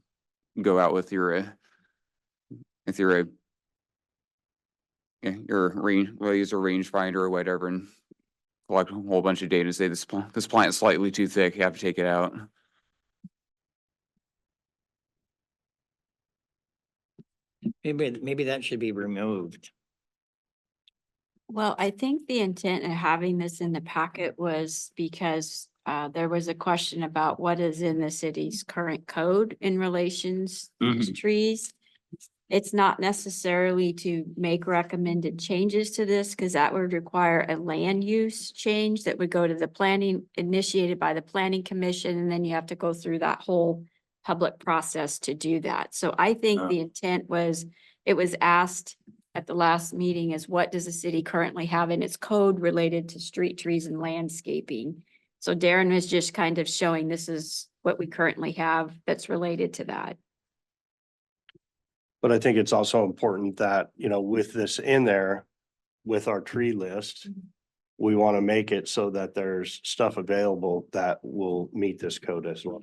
go out with your use a rangefinder or whatever and collect a whole bunch of data and say this plant is slightly too thick, you have to take it out. maybe that should be removed. Well, I think the intent of having this in the packet was because there was a question about what is in the city's current code in relations to trees. It's not necessarily to make recommended changes to this, because that would require a land use change that would go to the planning, initiated by the planning commission, and then you have to go through that whole public process to do that. So I think the intent was, it was asked at the last meeting is, what does the city currently have in its code related to street trees and landscaping? So Darren was just kind of showing this is what we currently have that's related to that. But I think it's also important that, with this in there, with our tree list, we want to make it so that there's stuff available that will meet this code as well.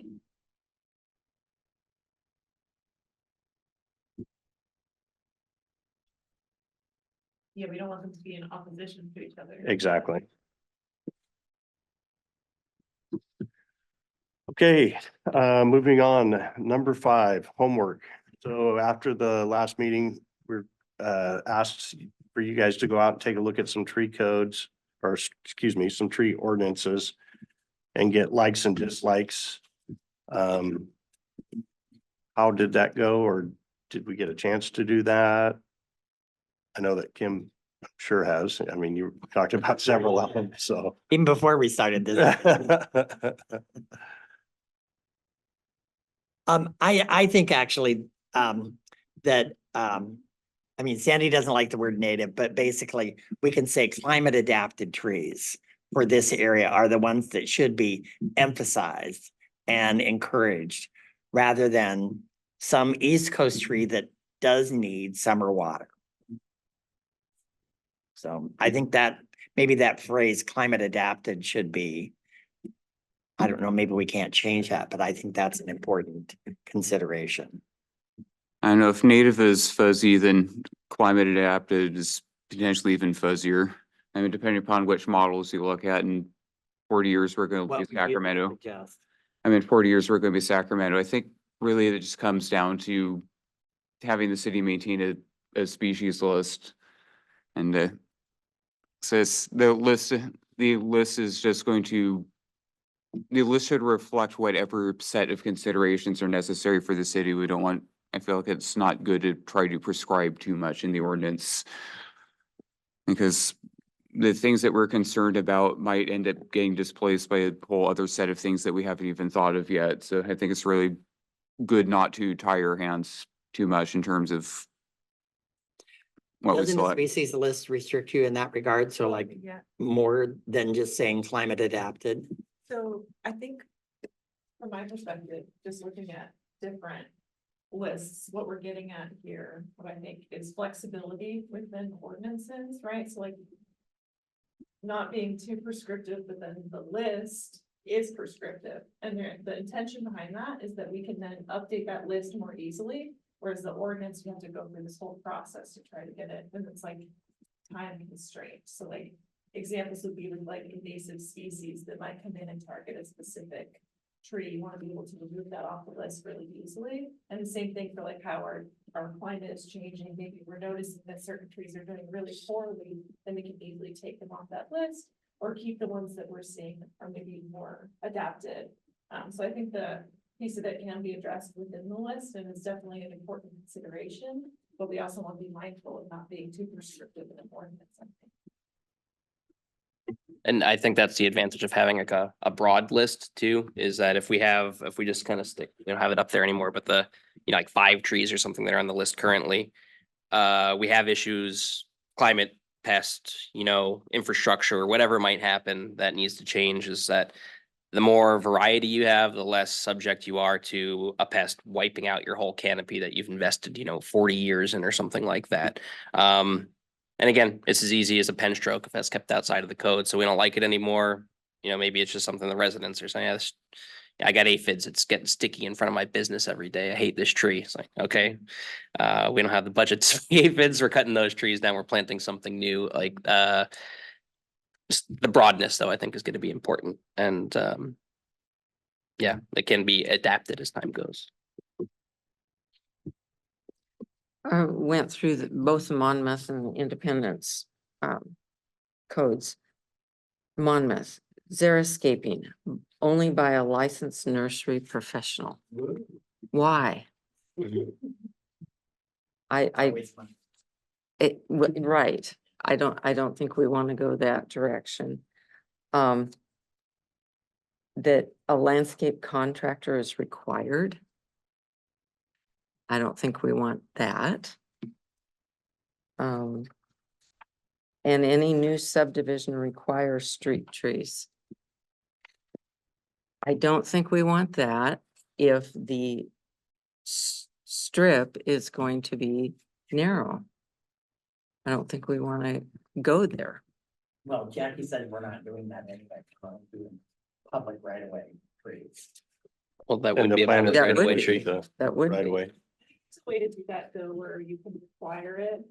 Yeah, we don't want them to be in opposition to each other. Exactly. Okay, moving on, number 5, homework. So after the last meeting, we're asked for you guys to go out and take a look at some tree codes, or excuse me, some tree ordinances and get likes and dislikes. How did that go, or did we get a chance to do that? I know that Kim sure has. I mean, you talked about several of them, so. Even before we started this. I think actually, that, Sandy doesn't like the word native, but basically we can say climate adapted trees for this area are the ones that should be emphasized and encouraged rather than some East Coast tree that does need summer water. So I think that maybe that phrase climate adapted should be, I don't know, maybe we can't change that, but I think that's an important consideration. I don't know if native is fuzzy, then climate adapted is potentially even fuzzier. I mean, depending upon which models you look at, in 40 years, we're going to be Sacramento. 40 years, we're going to be Sacramento. I think really it just comes down to having the city maintain a species list. And so it's the list is just going to, the list should reflect whatever set of considerations are necessary for the city. We don't want, I feel like it's not good to try to prescribe too much in the ordinance, because the things that we're concerned about might end up getting displaced by a whole other set of things that we haven't even thought of yet. So I think it's really good not to tie your hands too much in terms of what we Doesn't the select. species list restrict you in that regard? So like Yeah, more than just saying climate adapted? so I think from my perspective, just looking at different lists, what we're getting at here, what I think is flexibility within ordinances, right? So like not being too prescriptive, but then the list is prescriptive. And the intention behind that is that we can then update that list more easily. Whereas the ordinance, you have to go through this whole process to try to get it, and it's like time constraint. So like examples would be with like invasive species that might come in and target a specific tree. You want to be able to remove that off the list really easily. And the same thing for like how our climate is changing. Maybe we're noticing that certain trees are doing really poorly, then we can easily take them off that list or keep the ones that we're seeing are maybe more adapted. So I think the piece of it can be addressed within the list, and it's definitely an important consideration, but we also want to be mindful of not being too prescriptive in an ordinance, I think. And I think that's the advantage of having like a broad list too, is that if we just kind of stick, we don't have it up there anymore, but like 5 trees or something that are on the list currently. We have issues, climate, pest, infrastructure, whatever might happen that needs to change, is that the more variety you have, the less subject you are to a pest wiping out your whole canopy that you've invested, 40 years in or something like that. And again, it's as easy as a pen stroke if that's kept outside of the code. So we don't like it anymore. Maybe it's just something the residents are saying, I got aphids. It's getting sticky in front of my business every day. I hate this tree. It's like, okay, we don't have the budget to aphids. We're cutting those trees down. We're planting something new. Like, just the broadness though, I think is going to be important. And, yeah, it can be adapted as time goes. I went through both the Monmouth and the Independence codes. Monmouth, xeriscaping only by a licensed nursery professional. Why? Right. I don't think we want to go that direction. That a landscape contractor is required. I don't think we want that. And any new subdivision requires street trees. I don't think we want that if the strip is going to be narrow. I don't think we want to go there. Well, Jackie said we're not doing that anyway. We're doing public right away trees. Well, that And would the be a plan public is That right would away be. tree. That would Right be. away. It's a way to do that though, where you can require it,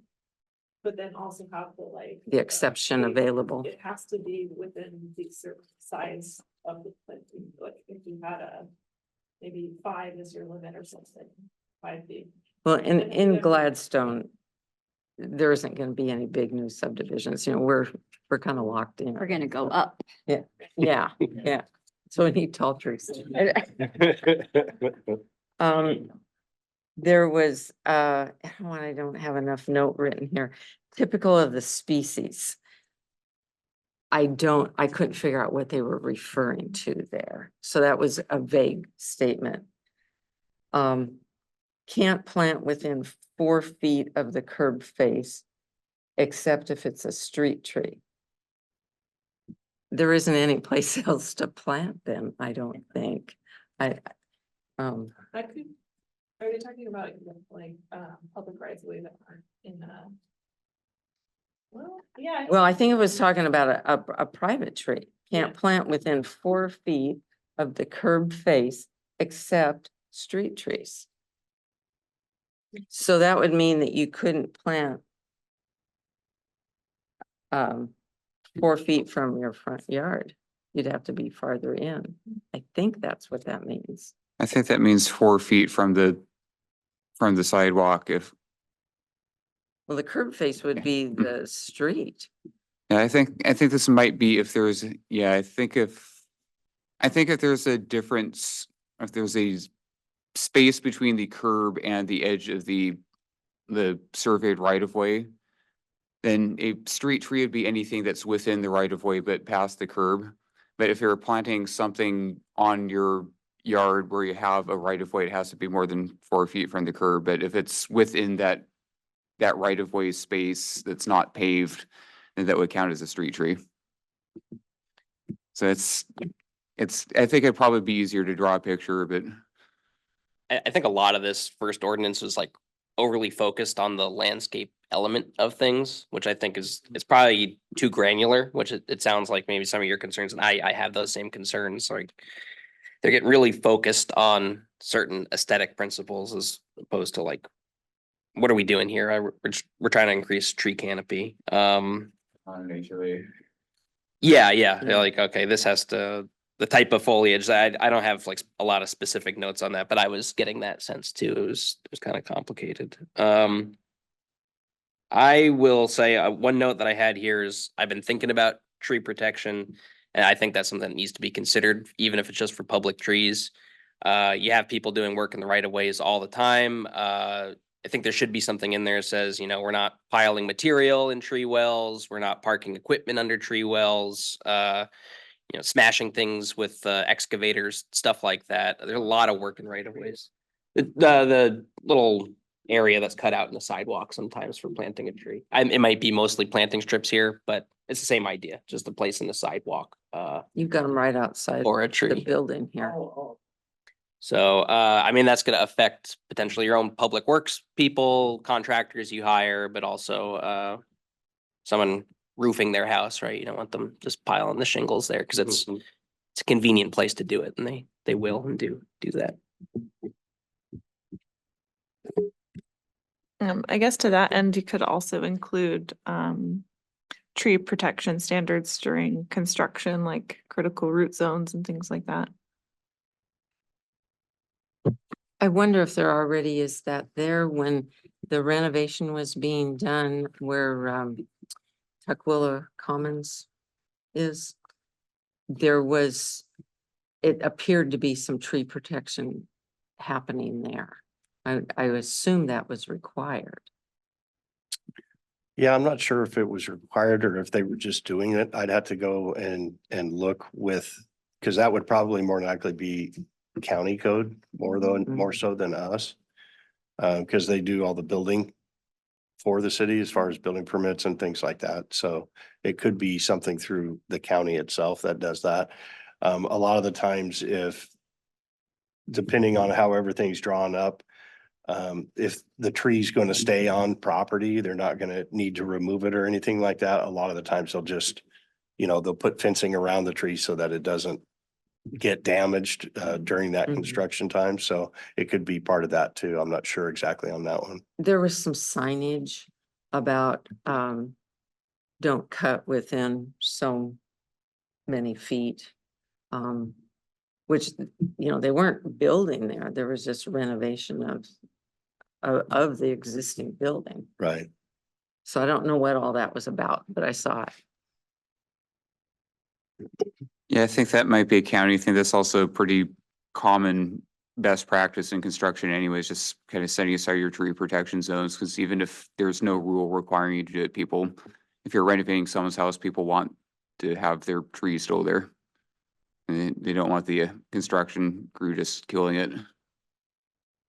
but then also have The exception available. It has to be within the certain size of the planting, like if you had maybe 5 is your limit or something, 5 feet. Well, in Yeah. Gladstone, there isn't going to be any big new subdivisions. We're kind of locked in. We're gonna go up. Yeah, yeah. So we need tall trees. There was, I don't have enough note written here, typical of the species. I couldn't figure out what they were referring to there. So that was a vague statement. Can't plant within 4 feet of the curb face, except if it's a street tree. There isn't any place else to plant them, I don't think. Are you talking about like public rights of way that aren't in well, yeah. Well, I think it was talking about a private tree. Can't plant within 4 feet of the curb face except street trees. So that would mean that you couldn't plant 4 feet from your front yard. You'd have to be farther in. I think that's what that means. I think that means 4 feet from the sidewalk. Well, the curb face would be the street. Yeah, I think this might be if there's, yeah, I think if there's a difference, if there's a space between the curb and the edge of the surveyed right of way, then a street tree would be anything that's within the right of way but past the curb. But if you're planting something on your yard where you have a right of way, it has to be more than 4 feet from the curb. But if it's within that that right of way space that's not paved, and that would count as a street tree. So I think it'd probably be easier to draw a picture, but I think a lot of this first ordinance was like overly focused on the landscape element of things, which I think is probably too granular, which it sounds like maybe some of your concerns, and I have those same concerns, like they're getting really focused on certain aesthetic principles as opposed to like, what are we doing here? We're trying to increase tree canopy. Yeah, like, okay, this has to, the type of foliage, I don't have like a lot of specific notes on that, but I was getting that sense too. It was kind of complicated. I will say, one note that I had here is I've been thinking about tree protection, and I think that's something that needs to be considered, even if it's just for public trees. You have people doing work in the right of ways all the time. I think there should be something in there that says, you know, we're not piling material in tree wells, we're not parking equipment under tree wells, you know, smashing things with excavators, stuff like that. There's a lot of work in right of ways. The little area that's cut out in the sidewalk sometimes for planting a tree. It might be mostly planting strips here, but it's the same idea, just a place in the sidewalk You've got them right outside or a the tree. building here. So, I mean, that's gonna affect potentially your own public works people, contractors you hire, but also, someone roofing their house, right? You don't want them just piling the shingles there, cause it's a convenient place to do it, and they will and do that. I guess to that end, you could also include tree protection standards during construction, like critical root zones and things like that. I wonder if there already is that there when the renovation was being done where Tukwila Commons is. There was, it appeared to be some tree protection happening there. I assume that was required. Yeah, I'm not sure if it was required or if they were just doing it. I'd have to go and look with, because that would probably more than likely be county code more so than us. Because they do all the building for the city as far as building permits and things like that. So it could be something through the county itself that does that. A lot of the times depending on how everything's drawn up, if the tree's going to stay on property, they're not going to need to remove it or anything like that. A lot of the times they'll just, they'll put fencing around the tree so that it doesn't get damaged during that construction time. So it could be part of that too. I'm not sure exactly on that one. There was some signage about don't cut within so many feet. Which, they weren't building there. There was just renovation of the existing building. Right. So I don't know what all that was about, but I saw it. yeah, I think that might be a county thing. That's also a pretty common best practice in construction anyways, just kind of setting aside your tree protection zones, because even if there's no rule requiring you to do it, if you're renovating someone's house, people want to have their trees still there. And they don't want the construction crew just killing it.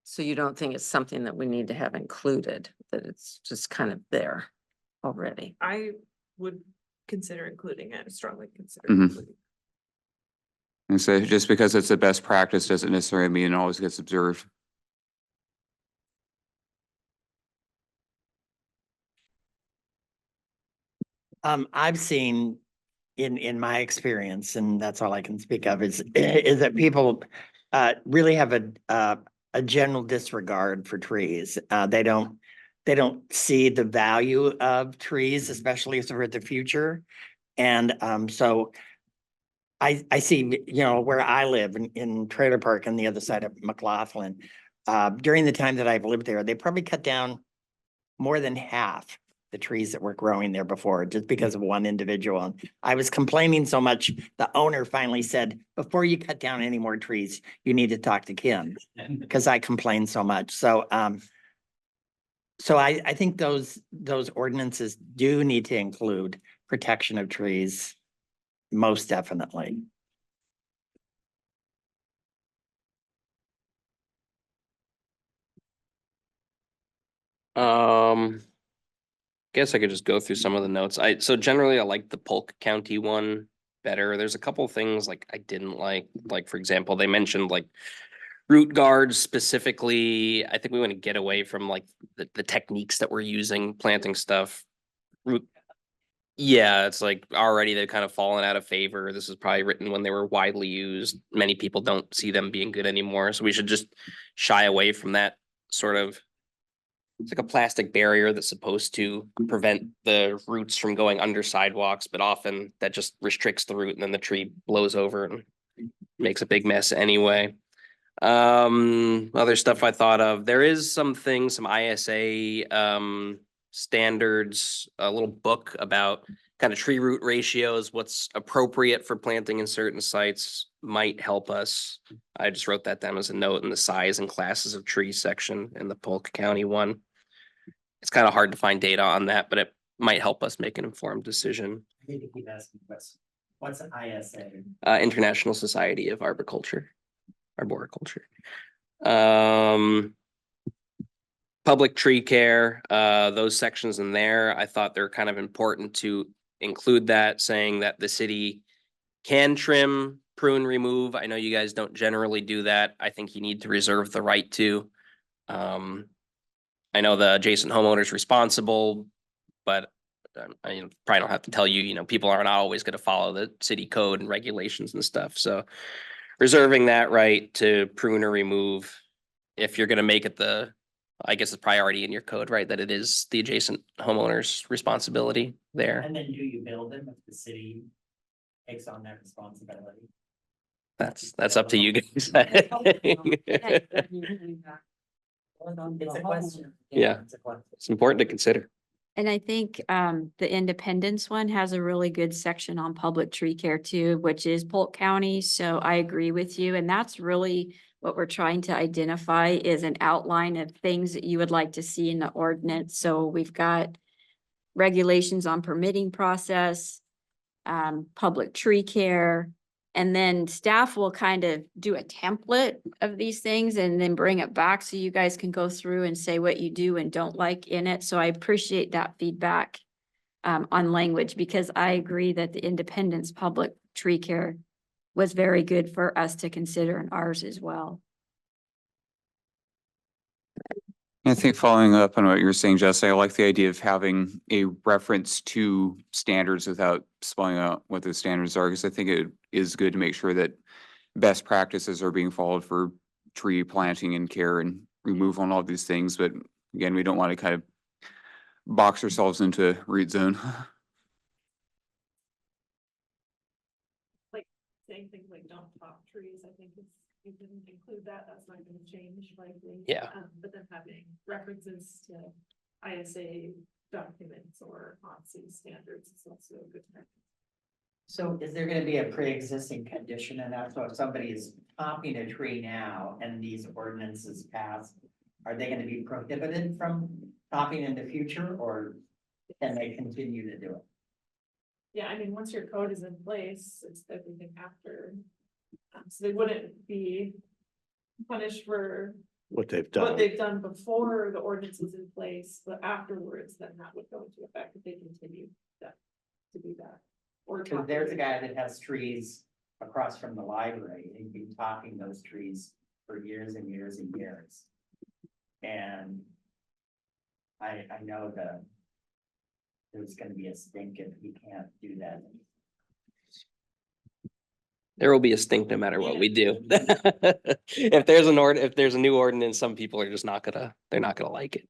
So you don't think it's something that we need to have included, that it's just kind of there already? I would consider including it, strongly consider Mhm. including. And so just because it's a best practice doesn't necessarily mean it always gets observed. I've seen in my experience, and that's all I can speak of, is that people really have a general disregard for trees. They don't see the value of trees, especially for the future. And so I see, where I live in Trailer Park on the other side of McLaughlin, during the time that I've lived there, they probably cut down more than half the trees that were growing there before, just because of one individual. And I was complaining so much, the owner finally said, before you cut down any more trees, you need to talk to Kim, because I complained so much. So I think those ordinances do need to include protection of trees, most definitely. guess I could just go through some of the notes. So generally I like the Polk County one better. There's a couple things like I didn't like, for example, they mentioned like root guards specifically. I think we want to get away from like the techniques that we're using planting stuff. Root. Yeah, it's like already they've kind of fallen out of favor. This is probably written when they were widely used. Many people don't see them being good anymore. So we should just shy away from that sort of. It's like a plastic barrier that's supposed to prevent the roots from going under sidewalks, but often that just restricts the root and then the tree blows over and makes a big mess anyway. Other stuff I thought of, there is some things, some ISA standards, a little book about kind of tree root ratios, what's appropriate for planting in certain sites might help us. I just wrote that down as a note in the size and classes of trees section in the Polk County one. It's kind of hard to find data on that, but it might help us make an informed decision. I need to keep asking questions. What's an ISA? International Society of Arboriculture. Public tree care, those sections in there, I thought they're kind of important to include that, saying that the city can trim, prune, remove. I know you guys don't generally do that. I think you need to reserve the right to. I know the adjacent homeowner's responsible, but I probably don't have to tell you, people are not always going to follow the city code and regulations and stuff. So reserving that right to prune or remove, if you're going to make it I guess it's priority in your code, right? That it is the adjacent homeowner's responsibility there. And then do you build them if the city takes on that responsibility? That's up to you guys. It's a question. Yeah. It's a question. It's important to consider. And I think the Independence one has a really good section on public tree care too, which is Polk County. So I agree with you. And that's really what we're trying to identify is an outline of things that you would like to see in the ordinance. So we've got regulations on permitting process, public tree care, and then staff will kind of do a template of these things and then bring it back so you guys can go through and say what you do and don't like in it. So I appreciate that feedback on language, because I agree that the Independence public tree care was very good for us to consider in ours as well. I think following up on what you were saying, Jess, I like the idea of having a reference to standards without spelling out what those standards are, because I think it is good to make sure that best practices are being followed for tree planting and care and removal and all these things. But again, we don't want to kind of box ourselves into a root zone. Saying things like don't top trees, I think you didn't include that, that's not gonna change likely. Yeah. But then having references to ISA documents or OTC standards is also a good thing. So is there gonna be a pre-existing condition in that? So if somebody is topping a tree now and these ordinances pass, are they gonna be prohibited from topping in the future, or can they continue to do it? Yeah, I mean, once your code is in place, it's everything after. So they wouldn't be punished for What they've what done. they've done before the ordinance is in place, but afterwards, then that would go into effect if they continue to do that. Or Because there's a guy that has trees across from the library, and he's been topping those trees for years and years and years. And I know that there's gonna be a stink if he can't do that. There will be a stink no matter what we do. If there's a new ordinance, some people are just they're not gonna like it.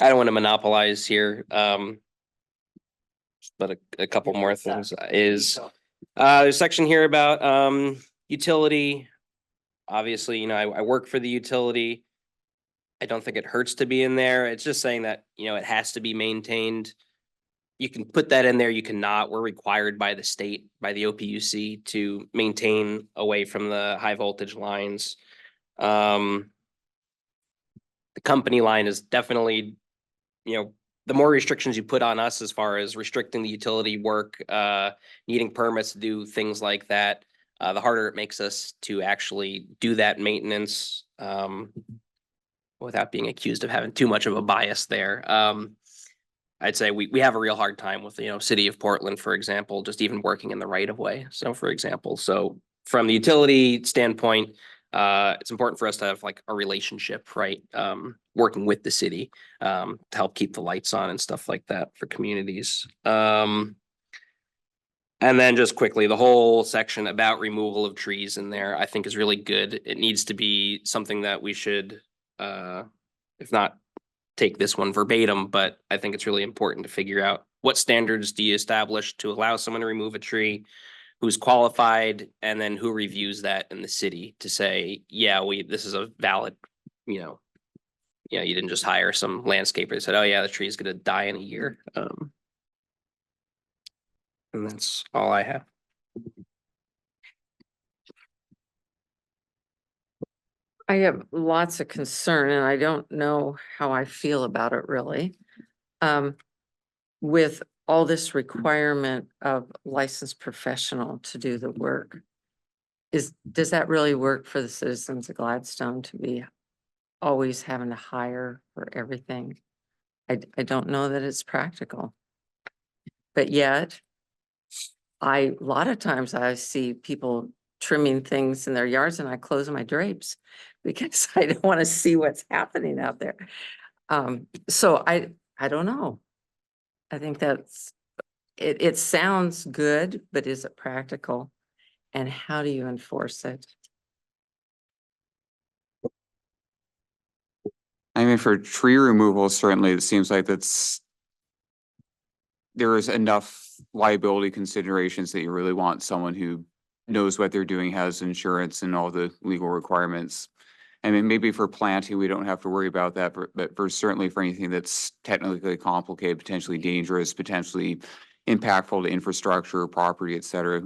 I don't want to monopolize here. But a couple more things is, there's a section here about, utility. Obviously, I work for the utility. I don't think it hurts to be in there. It's just saying that, it has to be maintained. You can put that in there, you cannot. We're required by the state, by the OPUC, to maintain away from the high voltage lines. The company line is definitely, the more restrictions you put on us as far as restricting the utility work, needing permits to do things like that, the harder it makes us to actually do that maintenance, without being accused of having too much of a bias there. I'd say we have a real hard time with, city of Portland, for example, just even working in the right of way. So for example, so from the utility standpoint, it's important for us to have like a relationship, right? Working with the city, to help keep the lights on and stuff like that for communities. And then just quickly, the whole section about removal of trees in there, I think is really good. It needs to be something that we should, if not take this one verbatim, but I think it's really important to figure out what standards do you establish to allow someone to remove a tree, who's qualified, and then who reviews that in the city to say, yeah, this is a valid, you didn't just hire some landscaper that said, oh yeah, the tree is gonna die in a year. And that's all I have. I have lots of concern and I don't know how I feel about it really. With all this requirement of licensed professional to do the work. Does that really work for the citizens of Gladstone to be always having to hire for everything? I don't know that it's practical. But yet, a lot of times I see people trimming things in their yards and I close my drapes because I don't want to see what's happening out there. So I don't know. I think it sounds good, but is it practical? And how do you enforce it? I mean, for tree removal, certainly it seems like there is enough liability considerations that you really want someone who knows what they're doing, has insurance and all the legal requirements. I mean, maybe for planting, we don't have to worry about that, but for certainly for anything that's technically complicated, potentially dangerous, potentially impactful to infrastructure, property, et cetera,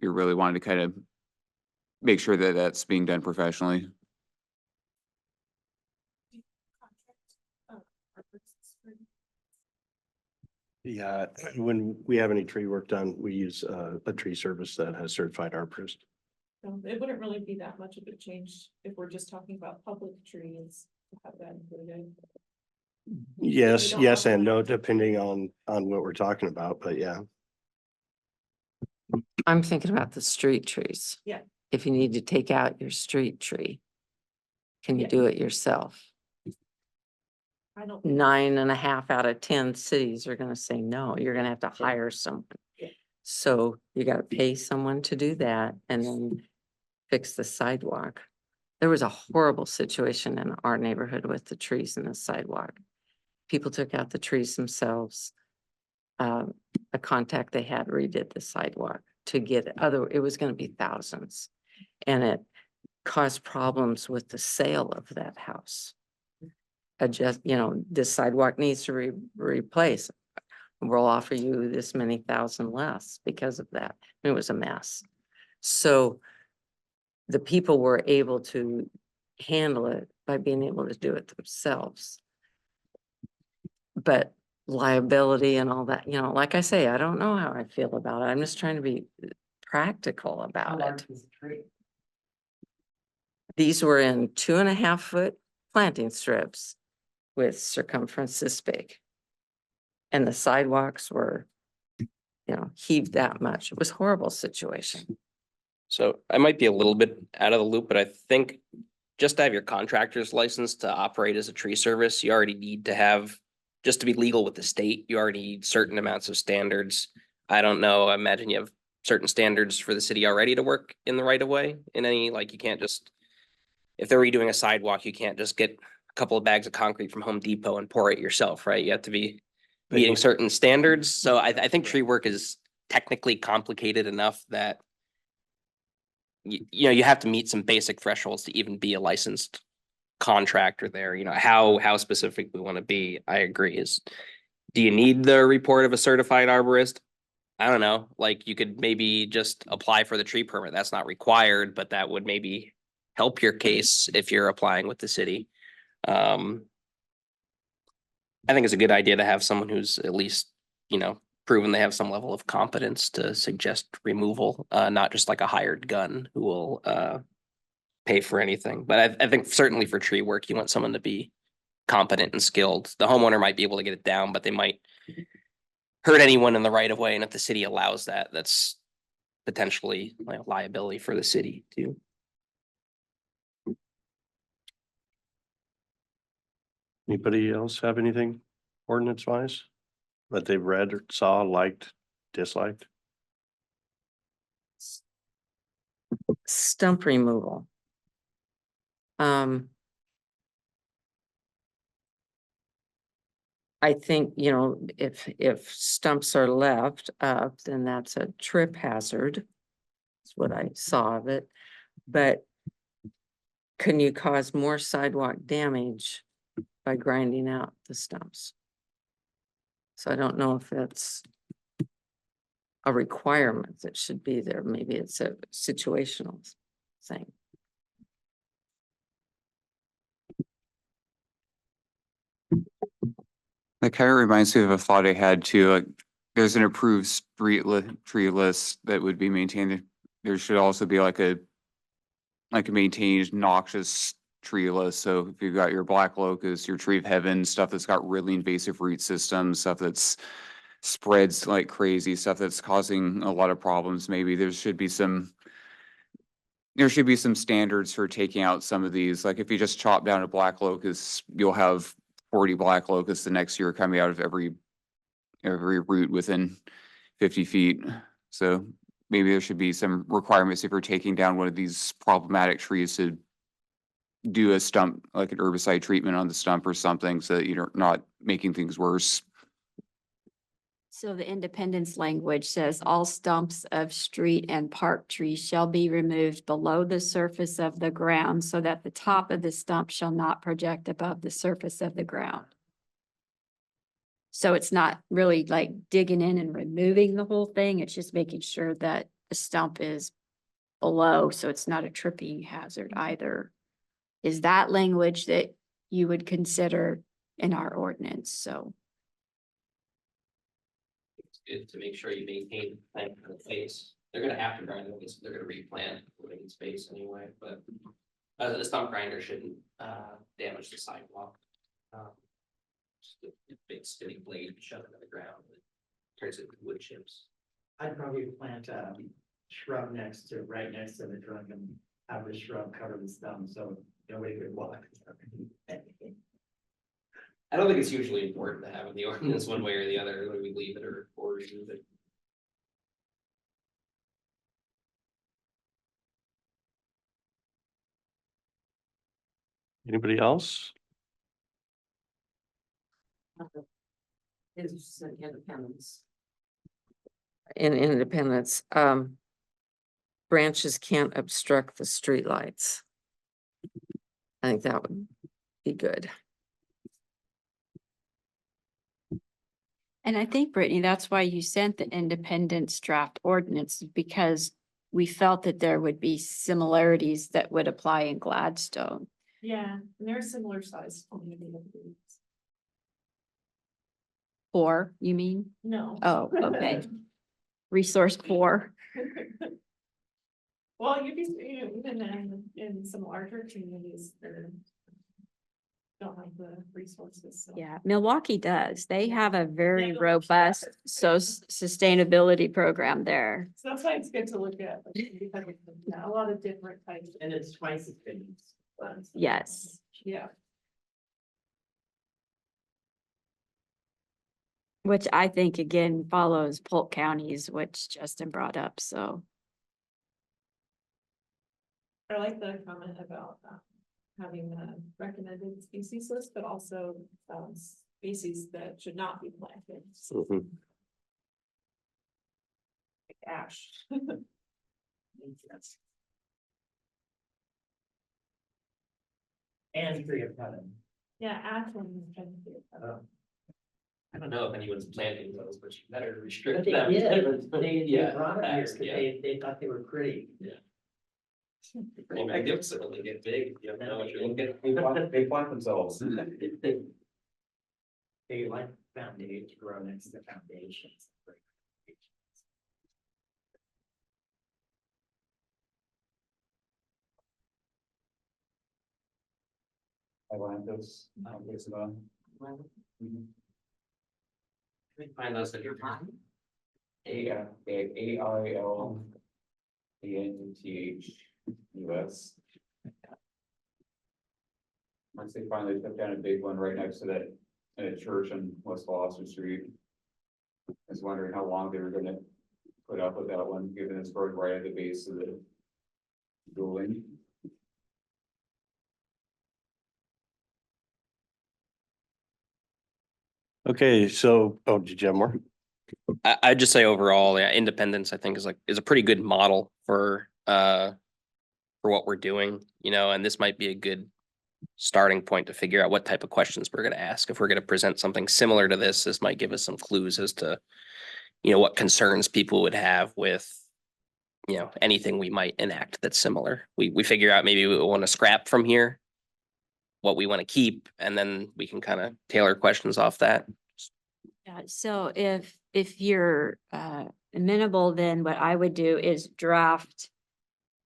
you really wanted to kind of make sure that that's being done professionally. Yeah, when we have any tree work done, we use a tree service that has certified arborist. So it wouldn't really be that much of a change if we're just talking about public trees to have that included. Yes, don't yes, have and no, one. depending on what we're talking about, but yeah. I'm thinking about the street trees. Yeah. If you need to take out your street tree, can you Yeah. do it yourself? I don't. 9.5 out of 10 cities are gonna say no, you're gonna have to hire someone. Yeah. So you gotta pay someone to do that and then fix the sidewalk. There was a horrible situation in our neighborhood with the trees in the sidewalk. People took out the trees themselves. A contact they had redid the sidewalk to get it was gonna be thousands. And it caused problems with the sale of that house. This sidewalk needs to replace. We'll offer you this many thousand less because of that. It was a mess. So the people were able to handle it by being able to do it themselves. But liability and all that, like I say, I don't know how I feel about it. I'm just trying to be practical about it. These were in 2.5-foot planting strips with circumference this big. And the sidewalks were, heaved that much. It was a horrible situation. So I might be a little bit out of the loop, but I think just to have your contractor's license to operate as a tree service, you already need to have, just to be legal with the state, you already need certain amounts of standards. I don't know, I imagine you have certain standards for the city already to work in the right of way in any, like you can't just, if they're redoing a sidewalk, you can't just get a couple of bags of concrete from Home Depot and pour it yourself, right? You have to be meeting certain standards. So I think tree work is technically complicated enough that you have to meet some basic thresholds to even be a licensed contractor there. How specific we want to be, I agree. Do you need the report of a certified arborist? I don't know, like you could maybe just apply for the tree permit. That's not required, but that would maybe help your case if you're applying with the city. I think it's a good idea to have someone who's at least, proven they have some level of competence to suggest removal, not just like a hired gun who will pay for anything. But I think certainly for tree work, you want someone to be competent and skilled. The homeowner might be able to get it down, but they might hurt anyone in the right of way. And if the city allows that, that's potentially like a liability for the city too. Anybody else have anything ordinance wise that they've read or saw, liked, disliked? Stump removal. I think, you know, if stumps are left up, then that's a trip hazard. That's what I saw of it, but can you cause more sidewalk damage by grinding out the stumps? So I don't know if it's a requirement that should be there. Maybe it's a situational thing. That kind of reminds me of a thought I had too, like, there's an approved tree list that would be maintained. There should also be like a maintained noxious tree list. So if you've got your black locust, your tree of heaven, stuff that's got really invasive root systems, stuff that's spreads like crazy, stuff that's causing a lot of problems, maybe there should be some standards for taking out some of these. Like if you just chop down a black locust, you'll have 40 black locusts the next year coming out of every root within 50 feet. So maybe there should be some requirements if you're taking down one of these problematic trees to do a stump, like an herbicide treatment on the stump or something, so that you're not making things worse. So the independence language says all stumps of street and park trees shall be removed below the surface of the ground so that the top of the stump shall not project above the surface of the ground. So it's not really like digging in and removing the whole thing. It's just making sure that the stump is below, so it's not a tripping hazard either. Is that language that you would consider in our ordinance? So. Good to make sure you maintain the plant for the face. They're gonna have to grind it, so they're gonna replant living space anyway, but the stump grinder shouldn't damage the sidewalk. Just a big spinning blade, shove it in the ground, it turns into wood chips. I'd probably plant a shrub right next to the trunk and have the shrub cover the stump, so nobody could walk. I don't think it's hugely important to have in the ordinance one way or the other, whether we leave it or remove it. Anybody else? Is independence. In Independence, branches can't obstruct the streetlights. I think that would be good. And I think, Brittany, that's why you sent the independence draft ordinance, because we felt that there would be similarities that would apply in Gladstone. Yeah, and they're similar size. Or, you mean? No. Oh, okay. Resource poor. Well, you'd be, even in some larger communities, they're don't have the resources. So. Yeah, Milwaukee does. They have a very Yeah. robust sustainability program there. So that's why it's good to look at, like, because a lot of different types. And it's twice as big. Yes. Yeah. Which I think again follows Polk County's, which Justin brought up, so. I like the comment about having the recommended species list, but also species that should not be planted. Like ash. And tree of heaven. Yeah, ash and. I don't know if anyone's planting those, but you better But restrict they them. did, they Yeah, brought it here because yeah. they thought they were pretty. Pretty magnificent when they get big, you don't know what you're looking at. They plant themselves. They like foundation, grow next to foundations. I want this, this about. Find those in your. AILANTHUS. Once they finally took down a big one right next to that, church on West Gloucester Street. I was wondering how long they were gonna put up with that one, given it's right at the base of the building. Okay, so, oh, did you have more? I'd just say overall, yeah, independence, I think is a pretty good model for what we're doing, you know, and this might be a good starting point to figure out what type of questions we're gonna ask. If we're gonna present something similar to this might give us some clues as to, you know, what concerns people would have with, you know, anything we might enact that's similar. We figure out maybe we want to scrap from here, what we want to keep, and then we can kind of tailor questions off that. Yeah, so if you're amenable, then what I would do is draft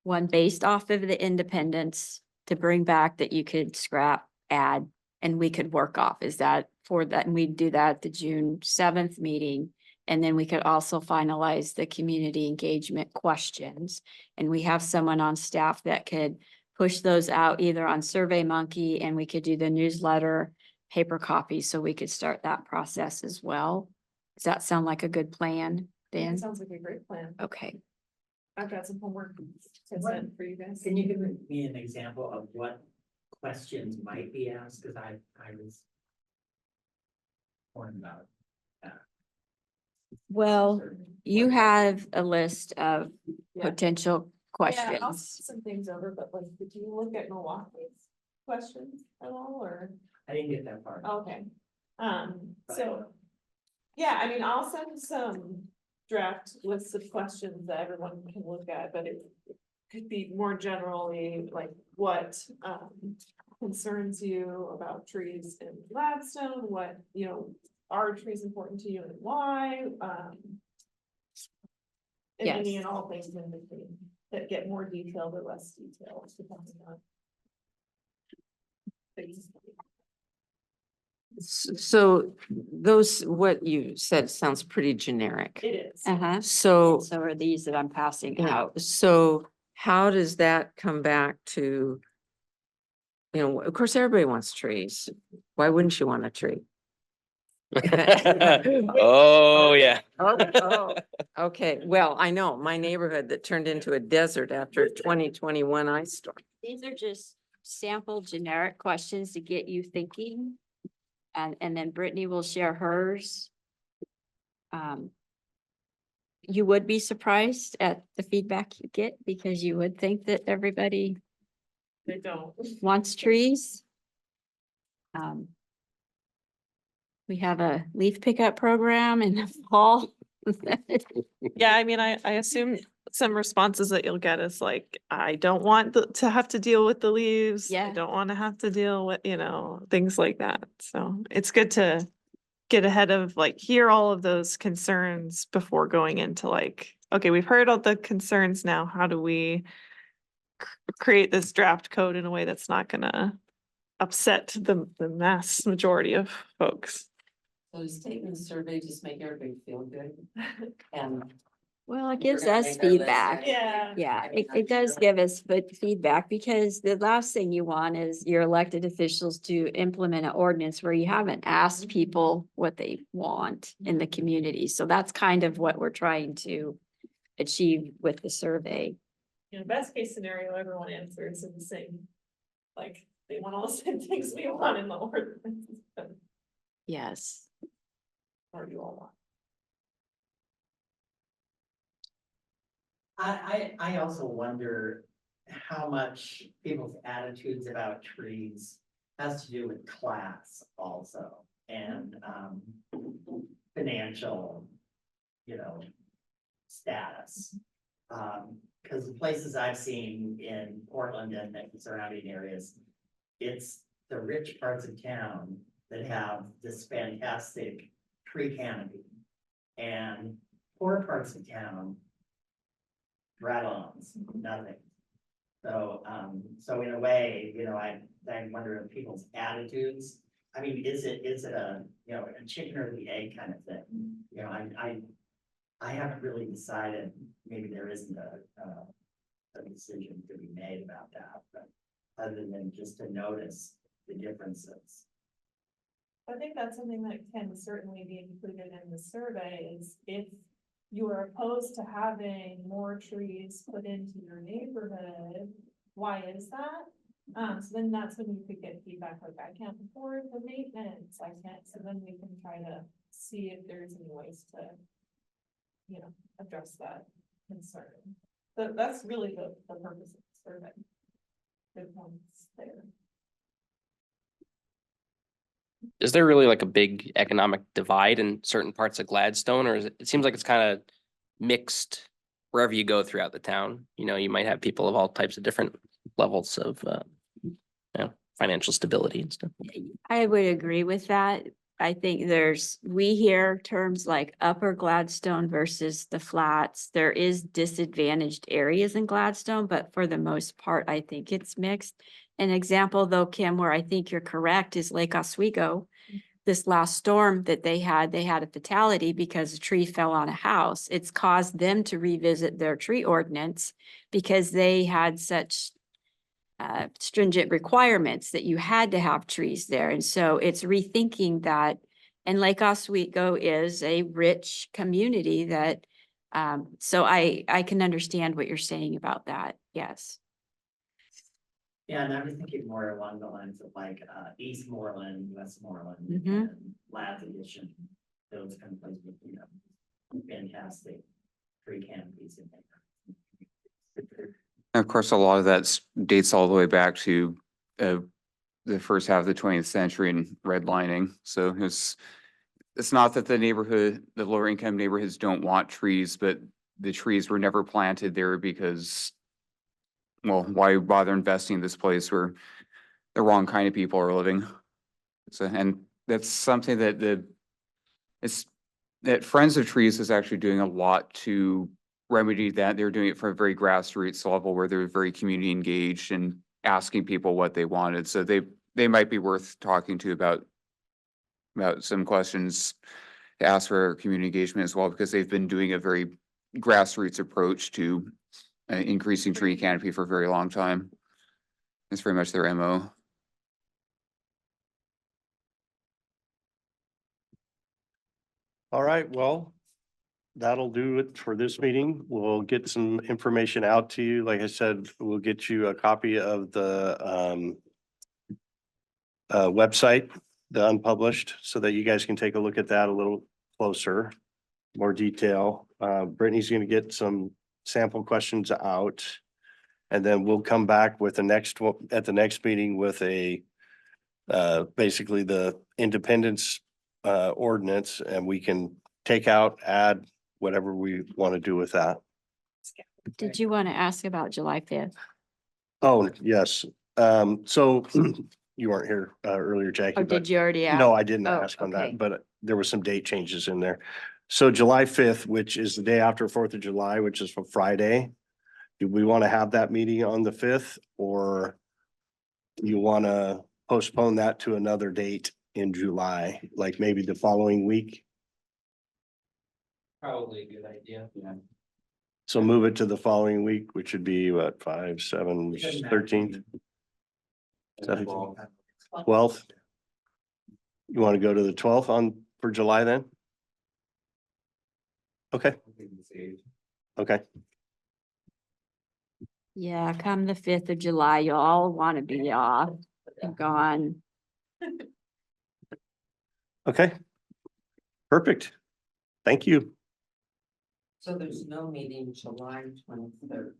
one based off of the independence to bring back that you could scrap, add, and we could work off. Is that for that? And we'd do that at the June 7th meeting. And then we could also finalize the community engagement questions. And we have someone on staff that could push those out either on SurveyMonkey, and we could do the newsletter paper copy, so we could start that process as well. Does that sound like a good plan, Dan? That sounds like a great plan. Okay. I've got some homework to What- send for you guys. Can you give me an example of what questions might be asked? Cause I was wondering about. Well, you have a list of Yeah. potential Yeah, I'll questions. send some things over, but like, did you look at Milwaukee's questions at all, or? I didn't get that far. Okay, so, yeah, I mean, I'll send some draft lists of questions that everyone can look at, but it could be more generally like what, concerns you about trees in Gladstone, what, you know, are trees important to you and why, and any Yes. and all things in between that get more detailed or less detailed, depending on. things. So those, what you said sounds pretty generic. It is. Uh-huh. So, So are these that I'm passing out? so how does that come back to? You know, of course, everybody wants trees. Why wouldn't you want a tree? Oh, yeah. Oh, okay, well, I know my neighborhood that turned into a desert after 2021 ice storm. These are just sample generic questions to get you thinking. And then Brittany will share hers. You would be surprised at the feedback you get, because you would think that everybody They don't. wants trees. We have a leaf pickup program in the fall. Yeah, I mean, I assume some responses that you'll get is like, I don't want to have to deal with the leaves. Yeah. I don't want to have to deal with, you know, things like that. So it's good to get ahead of like, hear all of those concerns before going into like, okay, we've heard all the concerns now. How do we create this draft code in a way that's not gonna upset the mass majority of folks? So does taking the survey just make everybody feel good? And Well, it We're gives gonna us make our list. feedback. Yeah. Yeah, it does give us feedback, because the last thing you want is your elected officials to implement an ordinance where you haven't asked people what they want in the community. So that's kind of what we're trying to achieve with the survey. You know, best case scenario, everyone answers in the same, like, they want all the same things we want in the ordinance. but- Yes. Or you all want. I also wonder how much people's attitudes about trees has to do with class also, and, financial, you know, status. Cause the places I've seen in Portland and the surrounding areas, it's the rich parts of town that have this fantastic tree canopy. And poor parts of town, rattle-ons, nothing. So, so in a way, you know, I wonder if people's attitudes I mean, is it a, you know, a chicken or the egg kind of thing? You know, I haven't really decided, maybe there isn't a decision to be made about that, but other than just to notice the differences. I think that's something that can certainly be included in the survey is if you are opposed to having more trees put into your neighborhood, why is that? So then that's when you could get feedback like, I can't afford the maintenance, I can't, so then we can try to see if there's any ways to, you know, address that concern. But that's really the purpose of the survey. Good points there. Is there really like a big economic divide in certain parts of Gladstone, or is it seems like it's kind of mixed wherever you go throughout the town? You know, you might have people of all types of different levels of, you know, financial stability and stuff. I would agree with that. I think we hear terms like Upper Gladstone versus the Flats. There is disadvantaged areas in Gladstone, but for the most part, I think it's mixed. An example though, Kim, where I think you're correct is Lake Oswego. This last storm that they had a fatality because a tree fell on a house. It's caused them to revisit their tree ordinance because they had such stringent requirements that you had to have trees there. And so it's rethinking that. And Lake Oswego is a rich community that, so I can understand what you're saying about that. Yes. Yeah, and I was thinking more along the lines of like, Eastmoreland, Westmoreland, Mhm. and Ladd Edition, those kind of places, with, you know, fantastic tree canopies in there. And of course, a lot of that dates all the way back to the first half of the 20th century and redlining. So it's not that the lower income neighborhoods don't want trees, but the trees were never planted there because, well, why bother investing in this place where the wrong kind of people are living? So, and that's something that Friends of Trees is actually doing a lot to remedy that. They're doing it from a very grassroots level where they're very community engaged and asking people what they wanted. So they might be worth talking to about some questions to ask for community engagement as well, because they've been doing a very grassroots approach to increasing tree canopy for a very long time. It's very much their MO. All right, well, that'll do it for this meeting. We'll get some information out to you. Like I said, we'll get you a copy of the website, the unpublished, so that you guys can take a look at that a little closer, more detail. Brittany's gonna get some sample questions out. And then we'll come back with the next one at the next meeting with basically the independence ordinance, and we can take out, add whatever we want to do with that. Did you want to ask about July 5th? Oh, yes. So you weren't here earlier, Jackie. Or but did you already ask? No, I didn't Oh, ask on okay. that, but there were some date changes in there. So July 5th, which is the day after 4th of July, which is for Friday. Do we want to have that meeting on the 5th, or do you want to postpone that to another date in July, like maybe the following week? Probably a good idea. Yeah. So move it to the following week, which would be what, 5, 7, 13th, 17th, 12th? You want to go to the 12th for July then? Okay, okay. Yeah, come the 5th of July, you'll all want to be off and gone. Okay. Perfect. Thank you. So there's no meeting July 23rd.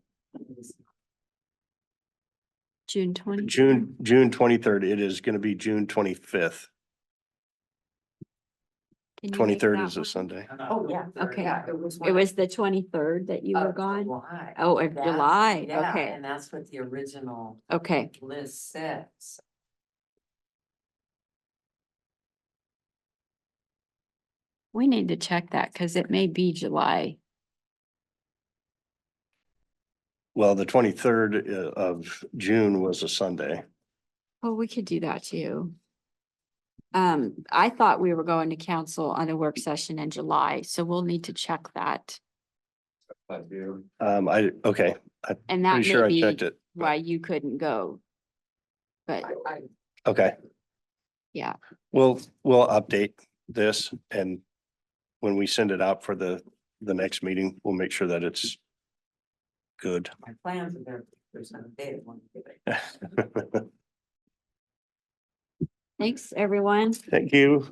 June 20. June 23rd. It is going to be June 25th. Can you make 23rd that is a one? Sunday. Oh, yeah. Okay. Yeah, It was the 23rd that you were gone? July. Oh, of That's- July. yeah, Okay. And that's what the original Okay. list says. We need to check that because it may be July. Well, the 23rd of June was a Sunday. Oh, we could do that too. I thought we were going to council on a work session in July, so we'll need to check that. Okay, And that pretty sure may I checked be it. but- why you couldn't go. But Okay, yeah, we'll update this and when we send it out for the next meeting, we'll make sure that it's good. My plans are there. There's no date. One day. thanks, everyone. Thank you.